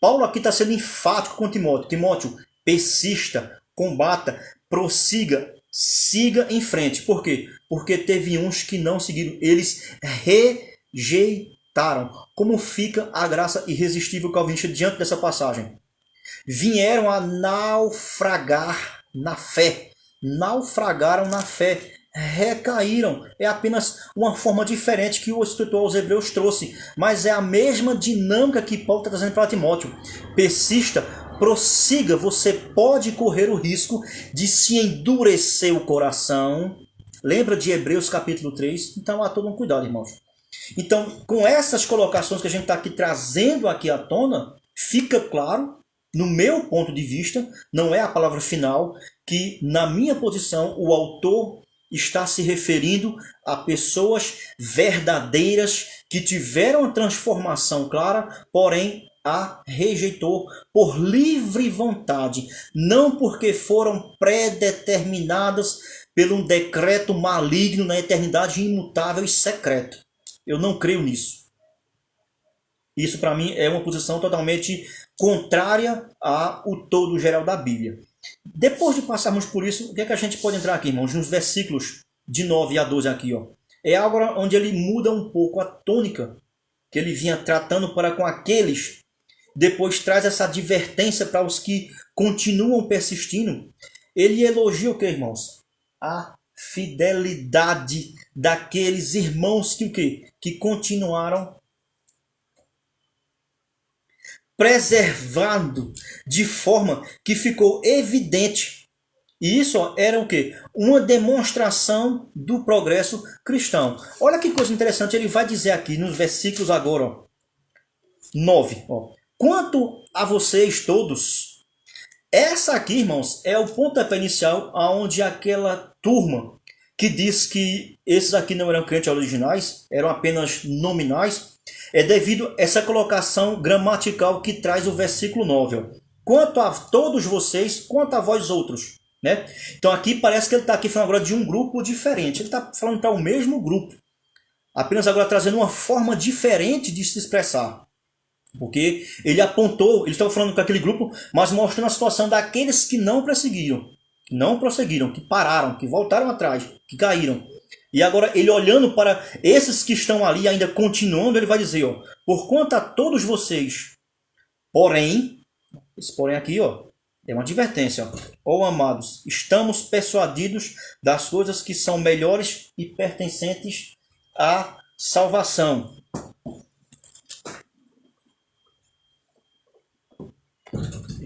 Paulo aqui está sendo enfático com Timóteo. Timóteo, persista, combata, prossiga, siga em frente. Por quê? Porque teve uns que não seguiram. Eles rejeitaram. Como fica a graça irresistível calvinista diante dessa passagem? Vieram a naufragar na fé. Naufragaram na fé. Recaíram. É apenas uma forma diferente que o escritor aos Hebreus trouxe, mas é a mesma dinâmica que Paulo está trazendo para Timóteo. Persista, prossiga. Você pode correr o risco de se endurecer o coração. Lembra de Hebreus capítulo 3? Então há todo um cuidado, irmãos. Então, com essas colocações que a gente está aqui trazendo aqui à tona, fica claro, no meu ponto de vista, não é a palavra final, que na minha posição o autor está se referindo a pessoas verdadeiras que tiveram a transformação clara, porém a rejeitou por livre vontade, não porque foram predeterminadas por um decreto maligno na eternidade imutável e secreto. Eu não creio nisso. Isso para mim é uma posição totalmente contrária ao todo geral da Bíblia. Depois de passarmos por isso, o que é que a gente pode entrar aqui, irmãos? Nos versículos de 9 a 12 aqui, ó. É algo onde ele muda um pouco a tônica que ele vinha tratando para com aqueles. Depois traz essa advertência para os que continuam persistindo. Ele elogia o que, irmãos? A fidelidade daqueles irmãos que o quê? Que continuaram preservando de forma que ficou evidente. E isso era o quê? Uma demonstração do progresso cristão. Olha que coisa interessante, ele vai dizer aqui nos versículos agora, ó, 9. Ó. Quanto a vocês todos, essa aqui, irmãos, é o pontapé inicial aonde aquela turma que diz que esses aqui não eram crentes originais, eram apenas nominais, é devido a essa colocação gramatical que traz o versículo 9. Ó. Quanto a todos vocês, quanto a vós outros. Né? Então aqui parece que ele está aqui falando agora de um grupo diferente. Ele está falando para o mesmo grupo. Apenas agora trazendo uma forma diferente de se expressar. Porque ele apontou, ele estava falando com aquele grupo, mas mostrando a situação daqueles que não prosseguiram, que pararam, que voltaram atrás, que caíram. E agora ele olhando para esses que estão ali ainda continuando, ele vai dizer, ó, por quanto a todos vocês, porém, esse porém aqui, ó, é uma advertência, ó, amados, estamos persuadidos das coisas que são melhores e pertencentes à salvação.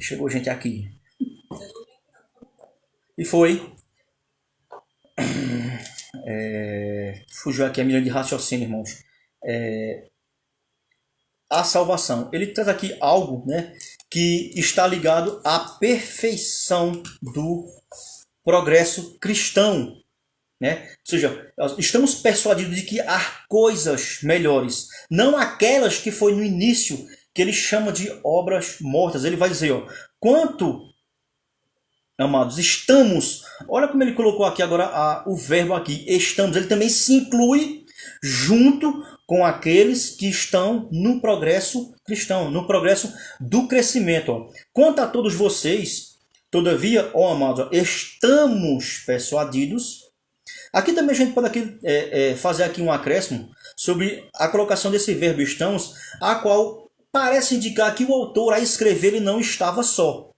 Chegou gente aqui. E foi. Fugiu aqui a minha de raciocínio, irmãos. A salvação. Ele traz aqui algo, né, que está ligado à perfeição do progresso cristão. Né? Ou seja, estamos persuadidos de que há coisas melhores. Não aquelas que foi no início, que ele chama de obras mortas. Ele vai dizer, ó, quanto, amados, estamos... Olha como ele colocou aqui agora o verbo aqui, estamos. Ele também se inclui junto com aqueles que estão no progresso cristão, no progresso do crescimento. Ó. Quanto a todos vocês, todavia, ó amados, ó, estamos persuadidos. Aqui também a gente pode aqui, fazer aqui um acréscimo sobre a colocação desse verbo estamos, a qual parece indicar que o autor a escrever ele não estava só.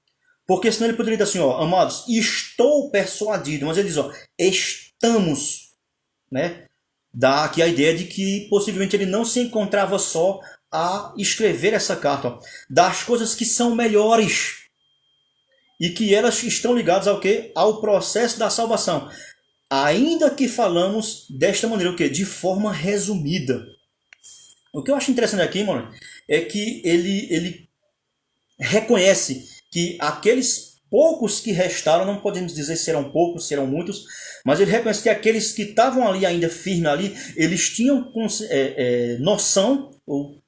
Porque senão ele poderia dizer assim, ó, amados, estou persuadido, mas ele diz, ó, estamos, né? Dá aqui a ideia de que possivelmente ele não se encontrava só a escrever essa carta, ó, das coisas que são melhores e que elas estão ligadas ao quê? Ao processo da salvação. Ainda que falamos desta maneira, o quê? De forma resumida. O que eu acho interessante aqui, mano, é que ele reconhece que aqueles poucos que restaram, não podemos dizer se serão poucos, serão muitos, mas ele reconhece que aqueles que estavam ali ainda firmes ali, eles tinham noção ou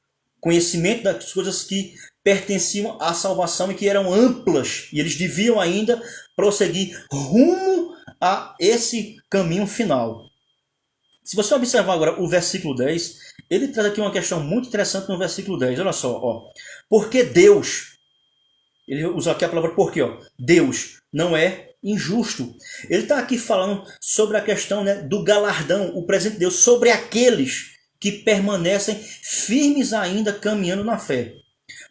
conhecimento das coisas que pertenciam à salvação e que eram amplas, e eles deviam ainda prosseguir rumo a esse caminho final. Se você observar agora o versículo 10, ele traz aqui uma questão muito interessante no versículo 10. Olha só, ó. Porque Deus, ele usa aqui a palavra porque, ó, Deus não é injusto. Ele está aqui falando sobre a questão, né, do galardão, o presente de Deus, sobre aqueles que permanecem firmes ainda caminhando na fé.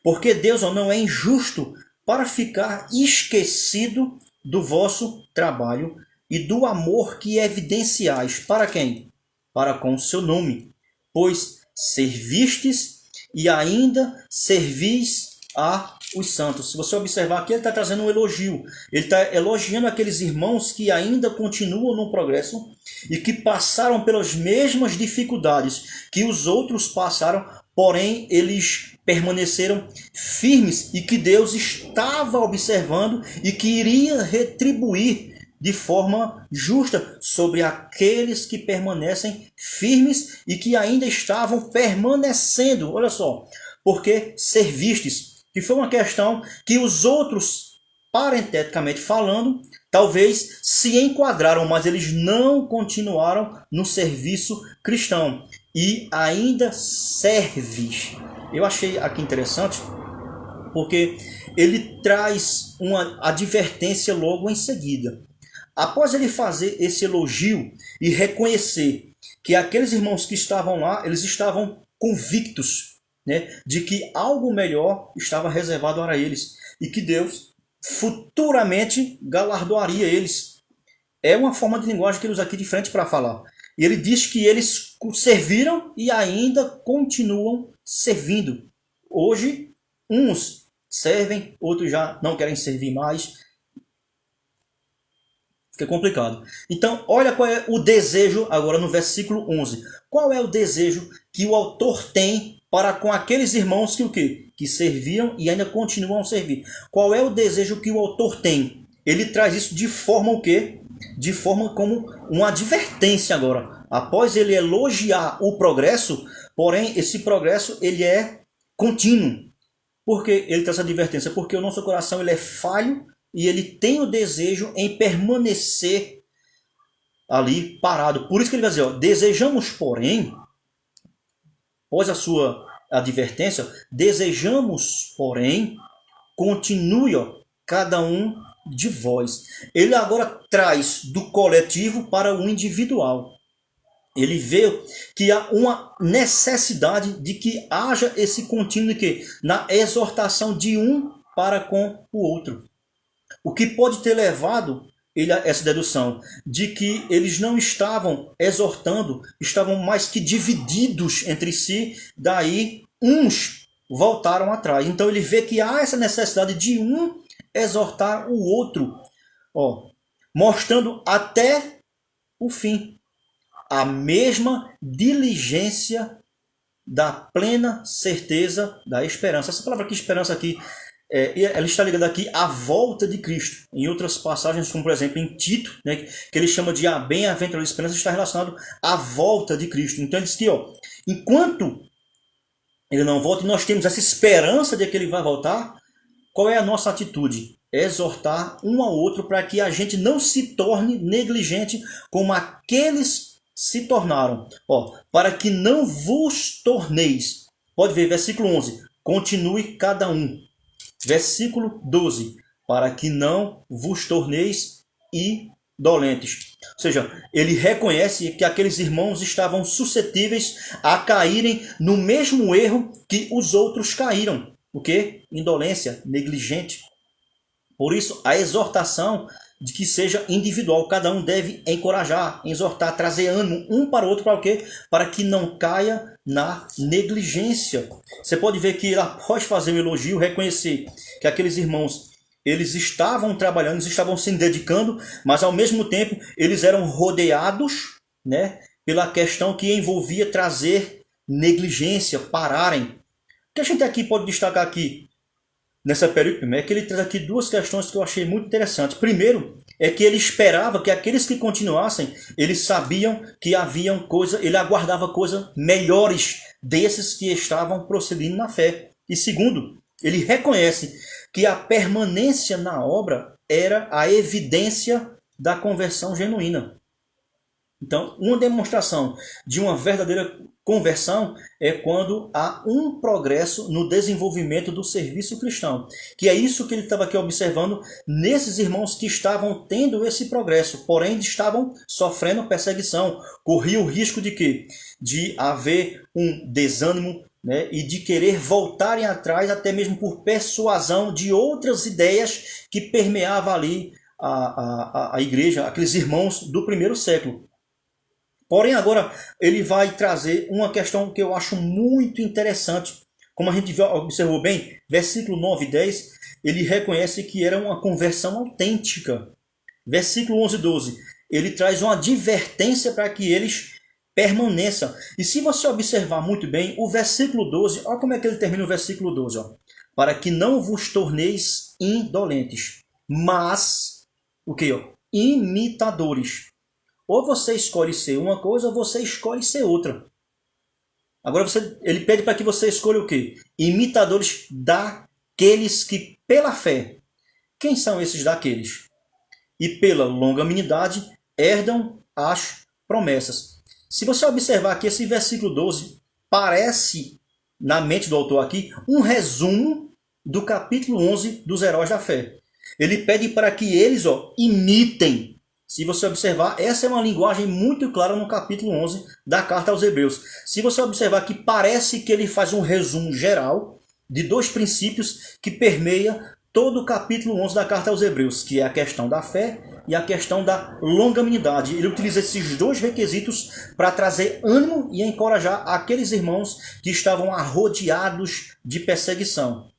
Porque Deus, ó, não é injusto para ficar esquecido do vosso trabalho e do amor que evidenciais. Para quem? Para com o seu nome. Pois servistes e ainda servis aos santos. Se você observar aqui, ele está trazendo um elogio. Ele está elogiando aqueles irmãos que ainda continuam no progresso e que passaram pelas mesmas dificuldades que os outros passaram, porém eles permaneceram firmes e que Deus estava observando e que iria retribuir de forma justa sobre aqueles que permanecem firmes e que ainda estavam permanecendo. Olha só, porque servistes, que foi uma questão que os outros, parenteticamente falando, talvez se enquadraram, mas eles não continuaram no serviço cristão e ainda serves. Eu achei aqui interessante porque ele traz uma advertência logo em seguida. Após ele fazer esse elogio e reconhecer que aqueles irmãos que estavam lá, eles estavam convictos, né, de que algo melhor estava reservado para eles e que Deus futuramente galardoaria eles. É uma forma de linguagem que ele usa aqui de frente para falar. E ele diz que eles serviram e ainda continuam servindo. Hoje, uns servem, outros já não querem servir mais. Fica complicado. Então, olha qual é o desejo, agora no versículo 11. Qual é o desejo que o autor tem para com aqueles irmãos que o quê? Que serviram e ainda continuam a servir. Qual é o desejo que o autor tem? Ele traz isso de forma o quê? De forma como uma advertência agora. Após ele elogiar o progresso, porém esse progresso ele é contínuo. Por que ele traz essa advertência? Porque o nosso coração ele é falho e ele tem o desejo em permanecer ali parado. Por isso que ele vai dizer, ó, desejamos, porém, após a sua advertência, desejamos, porém, continue, ó, cada um de vós. Ele agora traz do coletivo para o individual. Ele vê que há uma necessidade de que haja esse contínuo que na exortação de um para com o outro. O que pode ter levado ele a essa dedução de que eles não estavam exortando, estavam mais que divididos entre si, daí uns voltaram atrás. Então ele vê que há essa necessidade de um exortar o outro, ó, mostrando até o fim a mesma diligência da plena certeza da esperança. Essa palavra aqui, esperança aqui, ela está ligada aqui à volta de Cristo. Em outras passagens, como por exemplo em Tito, né, que ele chama de a bem-aventurada esperança, está relacionado à volta de Cristo. Então ele diz que, ó, enquanto ele não volta, e nós temos essa esperança de que ele vai voltar, qual é a nossa atitude? Exortar um ao outro para que a gente não se torne negligente como aqueles se tornaram. Ó, para que não vos torneis. Pode ver, versículo 11. Continue cada um. Versículo 12. Para que não vos torneis indolentes. Ou seja, ele reconhece que aqueles irmãos estavam suscetíveis a caírem no mesmo erro que os outros caíram. O quê? Indolência, negligente. Por isso, a exortação de que seja individual. Cada um deve encorajar, exortar, trazer ânimo um para o outro. Para o quê? Para que não caia na negligência. Você pode ver que após fazer um elogio, reconhecer que aqueles irmãos, eles estavam trabalhando, eles estavam se dedicando, mas ao mesmo tempo eles eram rodeados, né, pela questão que envolvia trazer negligência, pararem. O que a gente aqui pode destacar aqui nessa período é que ele traz aqui duas questões que eu achei muito interessantes. Primeiro, é que ele esperava que aqueles que continuassem, eles sabiam que haviam coisa, ele aguardava coisas melhores desses que estavam prosseguindo na fé. E segundo, ele reconhece que a permanência na obra era a evidência da conversão genuína. Então, uma demonstração de uma verdadeira conversão é quando há um progresso no desenvolvimento do serviço cristão. Que é isso que ele estava aqui observando nesses irmãos que estavam tendo esse progresso, porém estavam sofrendo perseguição. Corria o risco de quê? De haver um desânimo, né, e de querer voltarem atrás, até mesmo por persuasão de outras ideias que permeavam ali a igreja, aqueles irmãos do primeiro século. Porém, agora ele vai trazer uma questão que eu acho muito interessante como a gente observou bem, versículo 9 e 10, ele reconhece que era uma conversão autêntica. Versículo 11 e 12, ele traz uma advertência para que eles permaneçam. E se você observar muito bem, o versículo 12, olha como é que ele termina o versículo 12. Ó. Para que não vos torneis indolentes, mas, o que? Imitadores. Ou você escolhe ser uma coisa, ou você escolhe ser outra. Agora ele pede para que você escolha o quê? Imitadores daqueles que, pela fé, quem são esses daqueles? E pela longanimidade, herdam as promessas. Se você observar aqui, esse versículo 12 parece, na mente do autor aqui, um resumo do capítulo 11 dos heróis da fé. Ele pede para que eles imitem. Se você observar, essa é uma linguagem muito clara no capítulo 11 da carta aos Hebreus. Se você observar que parece que ele faz um resumo geral de dois princípios que permeia todo o capítulo 11 da carta aos Hebreus, que é a questão da fé e a questão da longanimidade. Ele utiliza esses dois requisitos para trazer ânimo e encorajar aqueles irmãos que estavam arrodeados de perseguição.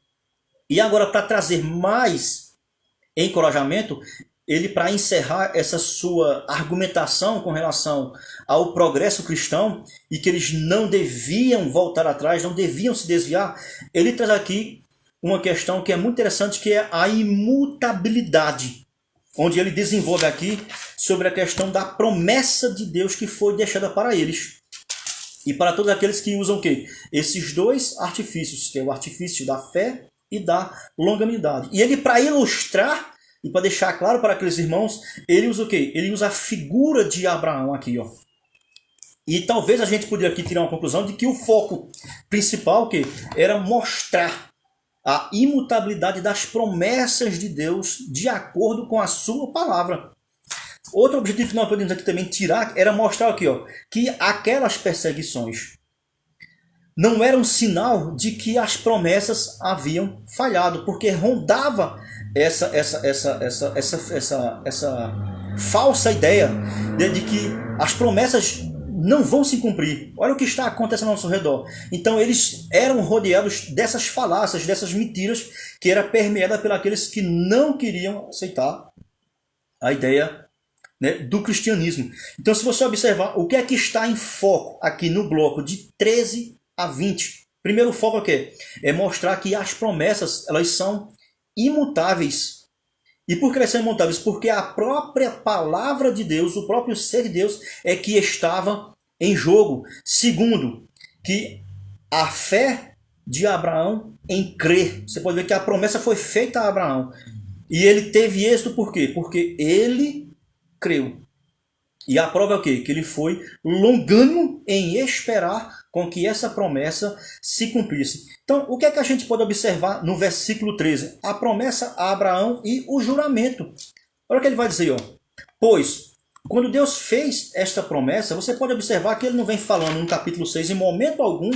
E agora, para trazer mais encorajamento, ele, para encerrar essa sua argumentação com relação ao progresso cristão e que eles não deviam voltar atrás, não deviam se desviar, ele traz aqui uma questão que é muito interessante, que é a imutabilidade, onde ele desenvolve aqui sobre a questão da promessa de Deus que foi deixada para eles. E para todos aqueles que usam o quê? Esses dois artifícios, que é o artifício da fé e da longanimidade. E ele, para ilustrar e para deixar claro para aqueles irmãos, ele usa o quê? Ele usa a figura de Abraão aqui, ó. E talvez a gente poderia aqui tirar uma conclusão de que o foco principal que era mostrar a imutabilidade das promessas de Deus de acordo com a sua palavra. Outro objetivo que nós podemos aqui também tirar era mostrar aqui, ó, que aquelas perseguições não eram sinal de que as promessas haviam falhado, porque rondava essa falsa ideia de que as promessas não vão se cumprir. Olha o que está acontecendo ao nosso redor. Então eles eram rodeados dessas falácias, dessas mentiras, que era permeada pelos que não queriam aceitar a ideia, né, do cristianismo. Então, se você observar o que é que está em foco aqui no bloco de 13 a 20, primeiro foco aqui é mostrar que as promessas, elas são imutáveis. E por que elas são imutáveis? Porque a própria palavra de Deus, o próprio ser de Deus é que estava em jogo. Segundo, que a fé de Abraão em crer. Você pode ver que a promessa foi feita a Abraão. E ele teve êxito por quê? Porque ele creu. E a prova é o quê? Que ele foi longânimo em esperar com que essa promessa se cumprisse. Então, o que é que a gente pode observar no versículo 13? A promessa a Abraão e o juramento. Olha o que ele vai dizer, ó. Pois, quando Deus fez esta promessa, você pode observar que ele não vem falando no capítulo 6 em momento algum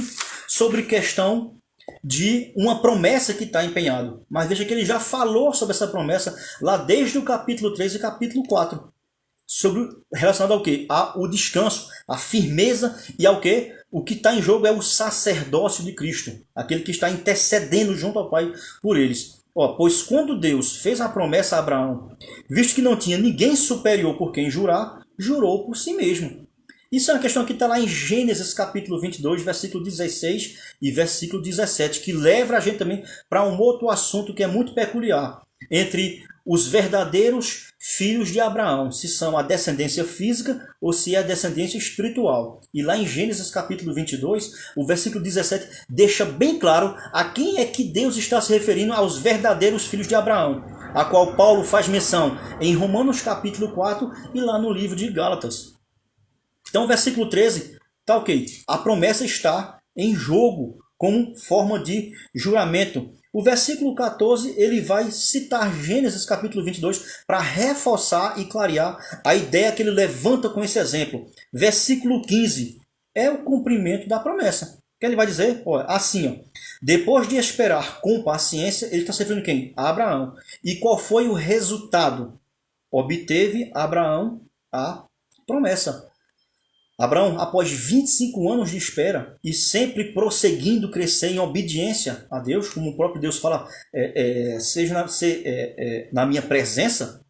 sobre questão de uma promessa que está empenhado. Mas veja que ele já falou sobre essa promessa lá desde o capítulo 3 e capítulo 4. Sobre, relacionado ao quê? Ao descanso, a firmeza e ao quê? O que está em jogo é o sacerdócio de Cristo, aquele que está intercedendo junto ao Pai por eles. Pois quando Deus fez a promessa a Abraão, visto que não tinha ninguém superior por quem jurar, jurou por si mesmo. Isso é uma questão que está lá em Gênesis capítulo 22, versículo 16 e versículo 17, que leva a gente também para um outro assunto que é muito peculiar, entre os verdadeiros filhos de Abraão, se são a descendência física ou se é a descendência espiritual. E lá em Gênesis capítulo 22, o versículo 17 deixa bem claro a quem é que Deus está se referindo aos verdadeiros filhos de Abraão, a qual Paulo faz menção em Romanos capítulo 4 e lá no livro de Gálatas. Então o versículo 13 está ok. A promessa está em jogo como forma de juramento. O versículo 14, ele vai citar Gênesis capítulo 22 para reforçar e clarear a ideia que ele levanta com esse exemplo. Versículo 15 é o cumprimento da promessa. Que ele vai dizer, olha, assim, ó, depois de esperar com paciência, ele está se referindo a quem? A Abraão. E qual foi o resultado? Obteve Abraão a promessa. Abraão, após 25 anos de espera e sempre prosseguindo crescer em obediência a Deus, como o próprio Deus fala, na minha presença,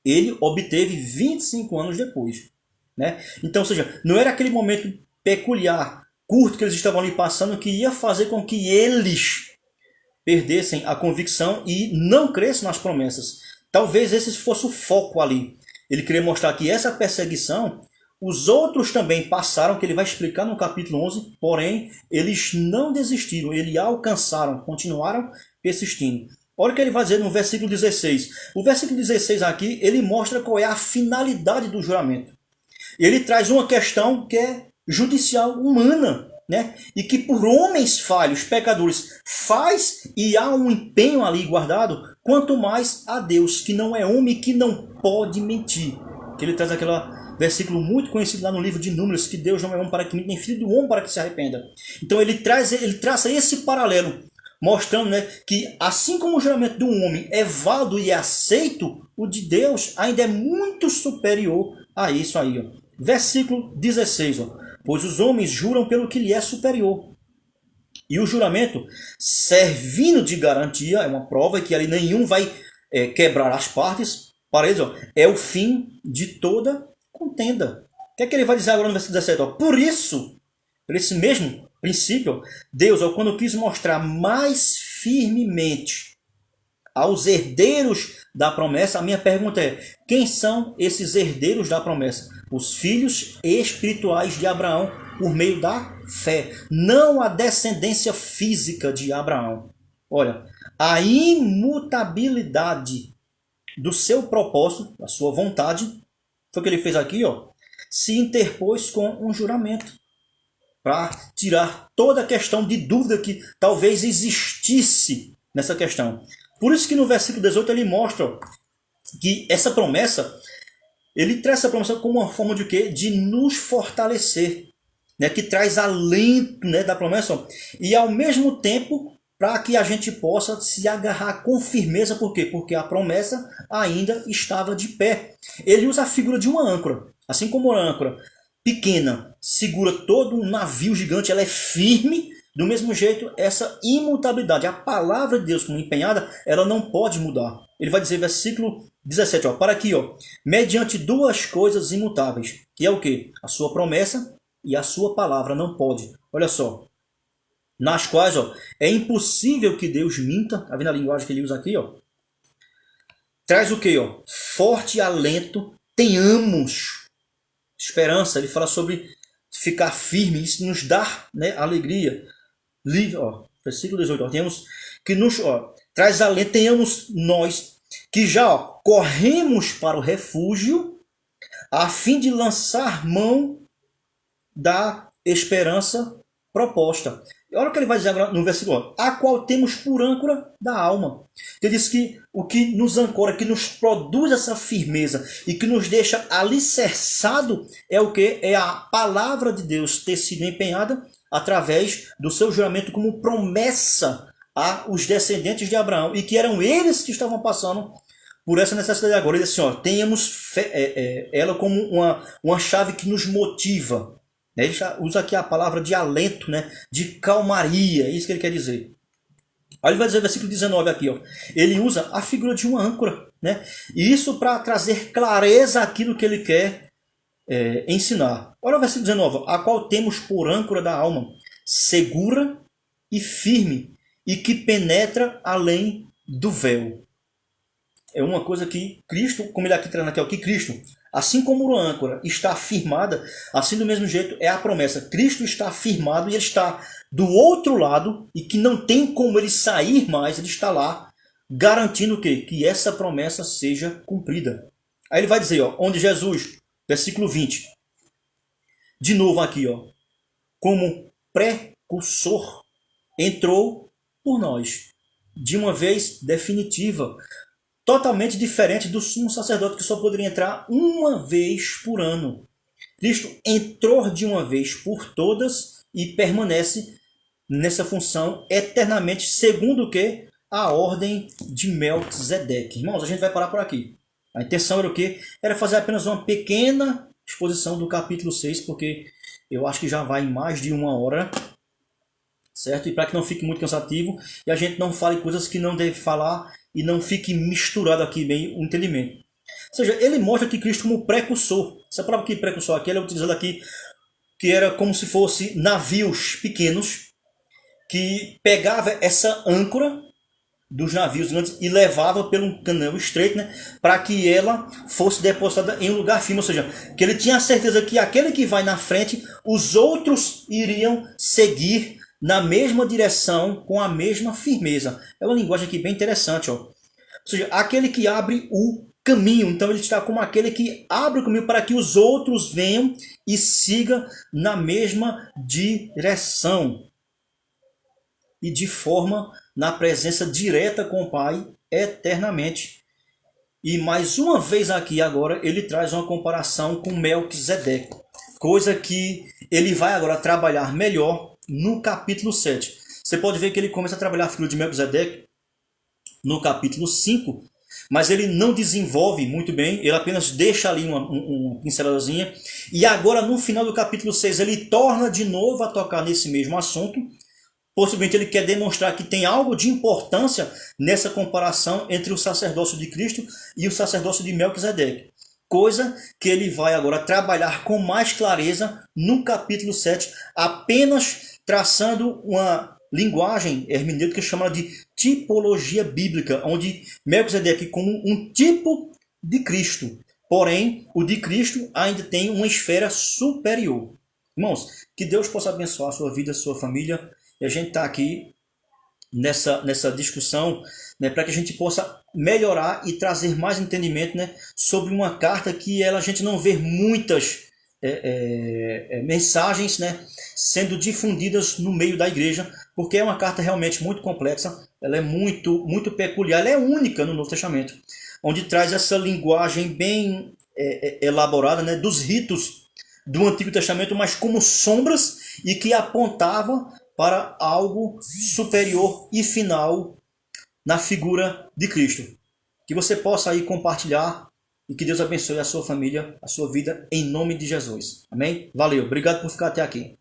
ele obteve 25 anos depois. Né? Então, ou seja, não era aquele momento peculiar, curto que eles estavam ali passando, que ia fazer com que eles perdessem a convicção e não crescem nas promessas. Talvez esse fosse o foco ali. Ele queria mostrar que essa perseguição, os outros também passaram, que ele vai explicar no capítulo 11, porém, eles não desistiram, eles alcançaram, continuaram persistindo. Olha o que ele vai dizer no versículo 16. O versículo 16 aqui, ele mostra qual é a finalidade do juramento. Ele traz uma questão que é judicial, humana, né? E que por homens falhos, pecadores, faz e há um empenho ali guardado, quanto mais a Deus, que não é homem, que não pode mentir. Que ele traz aquele versículo muito conhecido lá no livro de Números, que Deus não é homem para que minta, nem filho do homem para que se arrependa. Então ele traça esse paralelo, mostrando, né, que assim como o juramento de um homem é válido e é aceito, o de Deus ainda é muito superior a isso aí. Ó. Versículo 16. Ó. Pois os homens juram pelo que lhe é superior. E o juramento, servindo de garantia, é uma prova que ali nenhum vai quebrar as partes. Para eles, ó, é o fim de toda contenda. O que é que ele vai dizer agora no versículo 17? Ó? Por isso, por esse mesmo princípio, Deus, ó, quando quis mostrar mais firmemente aos herdeiros da promessa, a minha pergunta é: quem são esses herdeiros da promessa? Os filhos espirituais de Abraão por meio da fé, não a descendência física de Abraão. Olha, a imutabilidade do seu propósito, da sua vontade, foi o que ele fez aqui, ó, se interpôs com um juramento para tirar toda a questão de dúvida que talvez existisse nessa questão. Por isso que no versículo 18 ele mostra que essa promessa, ele traz essa promessa como uma forma de quê? De nos fortalecer, né? Que traz alento, né, da promessa, e ao mesmo tempo para que a gente possa se agarrar com firmeza. Por quê? Porque a promessa ainda estava de pé. Ele usa a figura de uma âncora. Assim como a âncora pequena segura todo um navio gigante, ela é firme. Do mesmo jeito, essa imutabilidade, a palavra de Deus como empenhada, ela não pode mudar. Ele vai dizer, versículo 17, ó, para aqui, ó, mediante duas coisas imutáveis, que é o quê? A sua promessa e a sua palavra não pode. Olha só. Nas quais, ó, é impossível que Deus minta. Tá vendo a linguagem que ele usa aqui, ó? Traz o quê, ó? Forte alento, tenhamos esperança. Ele fala sobre ficar firme, isso nos dá, né, alegria. Ó, versículo 18, ó, temos que nos, ó, traz alento, tenhamos nós que já, ó, corremos para o refúgio a fim de lançar mão da esperança proposta. Olha o que ele vai dizer agora no versículo, a qual temos por âncora da alma. Ele diz que o que nos ancora, que nos produz essa firmeza e que nos deixa alicerçado é o que? É a palavra de Deus ter sido empenhada através do seu juramento como promessa aos descendentes de Abraão, e que eram eles que estavam passando por essa necessidade agora. Ele diz assim, ó, tenhamos ela como uma chave que nos motiva. Ele usa aqui a palavra de alento, né? De calmaria, é isso que ele quer dizer. Aí ele vai dizer no versículo 19 aqui, ó, ele usa a figura de uma âncora, né? E isso para trazer clareza àquilo que ele quer ensinar. Olha o versículo 19, a qual temos por âncora da alma, segura e firme, e que penetra além do véu. É uma coisa que Cristo, como ele aqui traz aqui, ó, que Cristo, assim como a âncora está firmada, assim do mesmo jeito é a promessa. Cristo está firmado e ele está do outro lado, e que não tem como ele sair mais, ele está lá, garantindo o quê? Que essa promessa seja cumprida. Aí ele vai dizer, ó, onde Jesus, versículo 20, de novo aqui, ó, como precursor, entrou por nós, de uma vez definitiva, totalmente diferente do sumo sacerdote, que só poderia entrar uma vez por ano. Cristo entrou de uma vez por todas e permanece nessa função eternamente, segundo o que? A ordem de Melquisedeque. Irmãos, a gente vai parar por aqui. A intenção era o quê? Era fazer apenas uma pequena exposição do capítulo 6, porque eu acho que já vai em mais de 1 hora, certo? E para que não fique muito cansativo e a gente não fale coisas que não deve falar e não fique misturado aqui bem o entendimento. Ou seja, ele mostra que Cristo como precursor. Essa prova que precursor aqui, ele é utilizado aqui, que era como se fosse navios pequenos, que pegava essa âncora dos navios grandes e levava pelo canal estreito, né, para que ela fosse depositada em um lugar firme, ou seja, que ele tinha a certeza que aquele que vai na frente, os outros iriam seguir na mesma direção, com a mesma firmeza. É uma linguagem aqui bem interessante, ó. Ou seja, aquele que abre o caminho, então ele está como aquele que abre o caminho para que os outros venham e sigam na mesma direção e de forma na presença direta com o Pai eternamente. E mais uma vez aqui agora ele traz uma comparação com Melquisedeque, coisa que ele vai agora trabalhar melhor no capítulo 7. Você pode ver que ele começa a trabalhar a figura de Melquisedeque no capítulo 5, mas ele não desenvolve muito bem, ele apenas deixa ali uma pinceladazinha, e agora no final do capítulo 6 ele torna de novo a tocar nesse mesmo assunto. Possivelmente ele quer demonstrar que tem algo de importância nessa comparação entre o sacerdócio de Cristo e o sacerdócio de Melquisedeque. Coisa que ele vai agora trabalhar com mais clareza no capítulo 7, apenas traçando uma linguagem hermenêutica chamada de tipologia bíblica, onde Melquisedeque como um tipo de Cristo. Porém, o de Cristo ainda tem uma esfera superior. Irmãos, que Deus possa abençoar a sua vida, a sua família. E a gente está aqui nessa discussão, né, para que a gente possa melhorar e trazer mais entendimento, né, sobre uma carta que a gente não vê muitas mensagens, né, sendo difundidas no meio da igreja, porque é uma carta realmente muito complexa, ela é muito, muito peculiar, ela é única no Novo Testamento, onde traz essa linguagem bem elaborada, né, dos ritos do Antigo Testamento, mas como sombras e que apontava para algo superior e final na figura de Cristo. Que você possa aí compartilhar e que Deus abençoe a sua família, a sua vida, em nome de Jesus. Amém? Valeu, obrigado por ficar até aqui.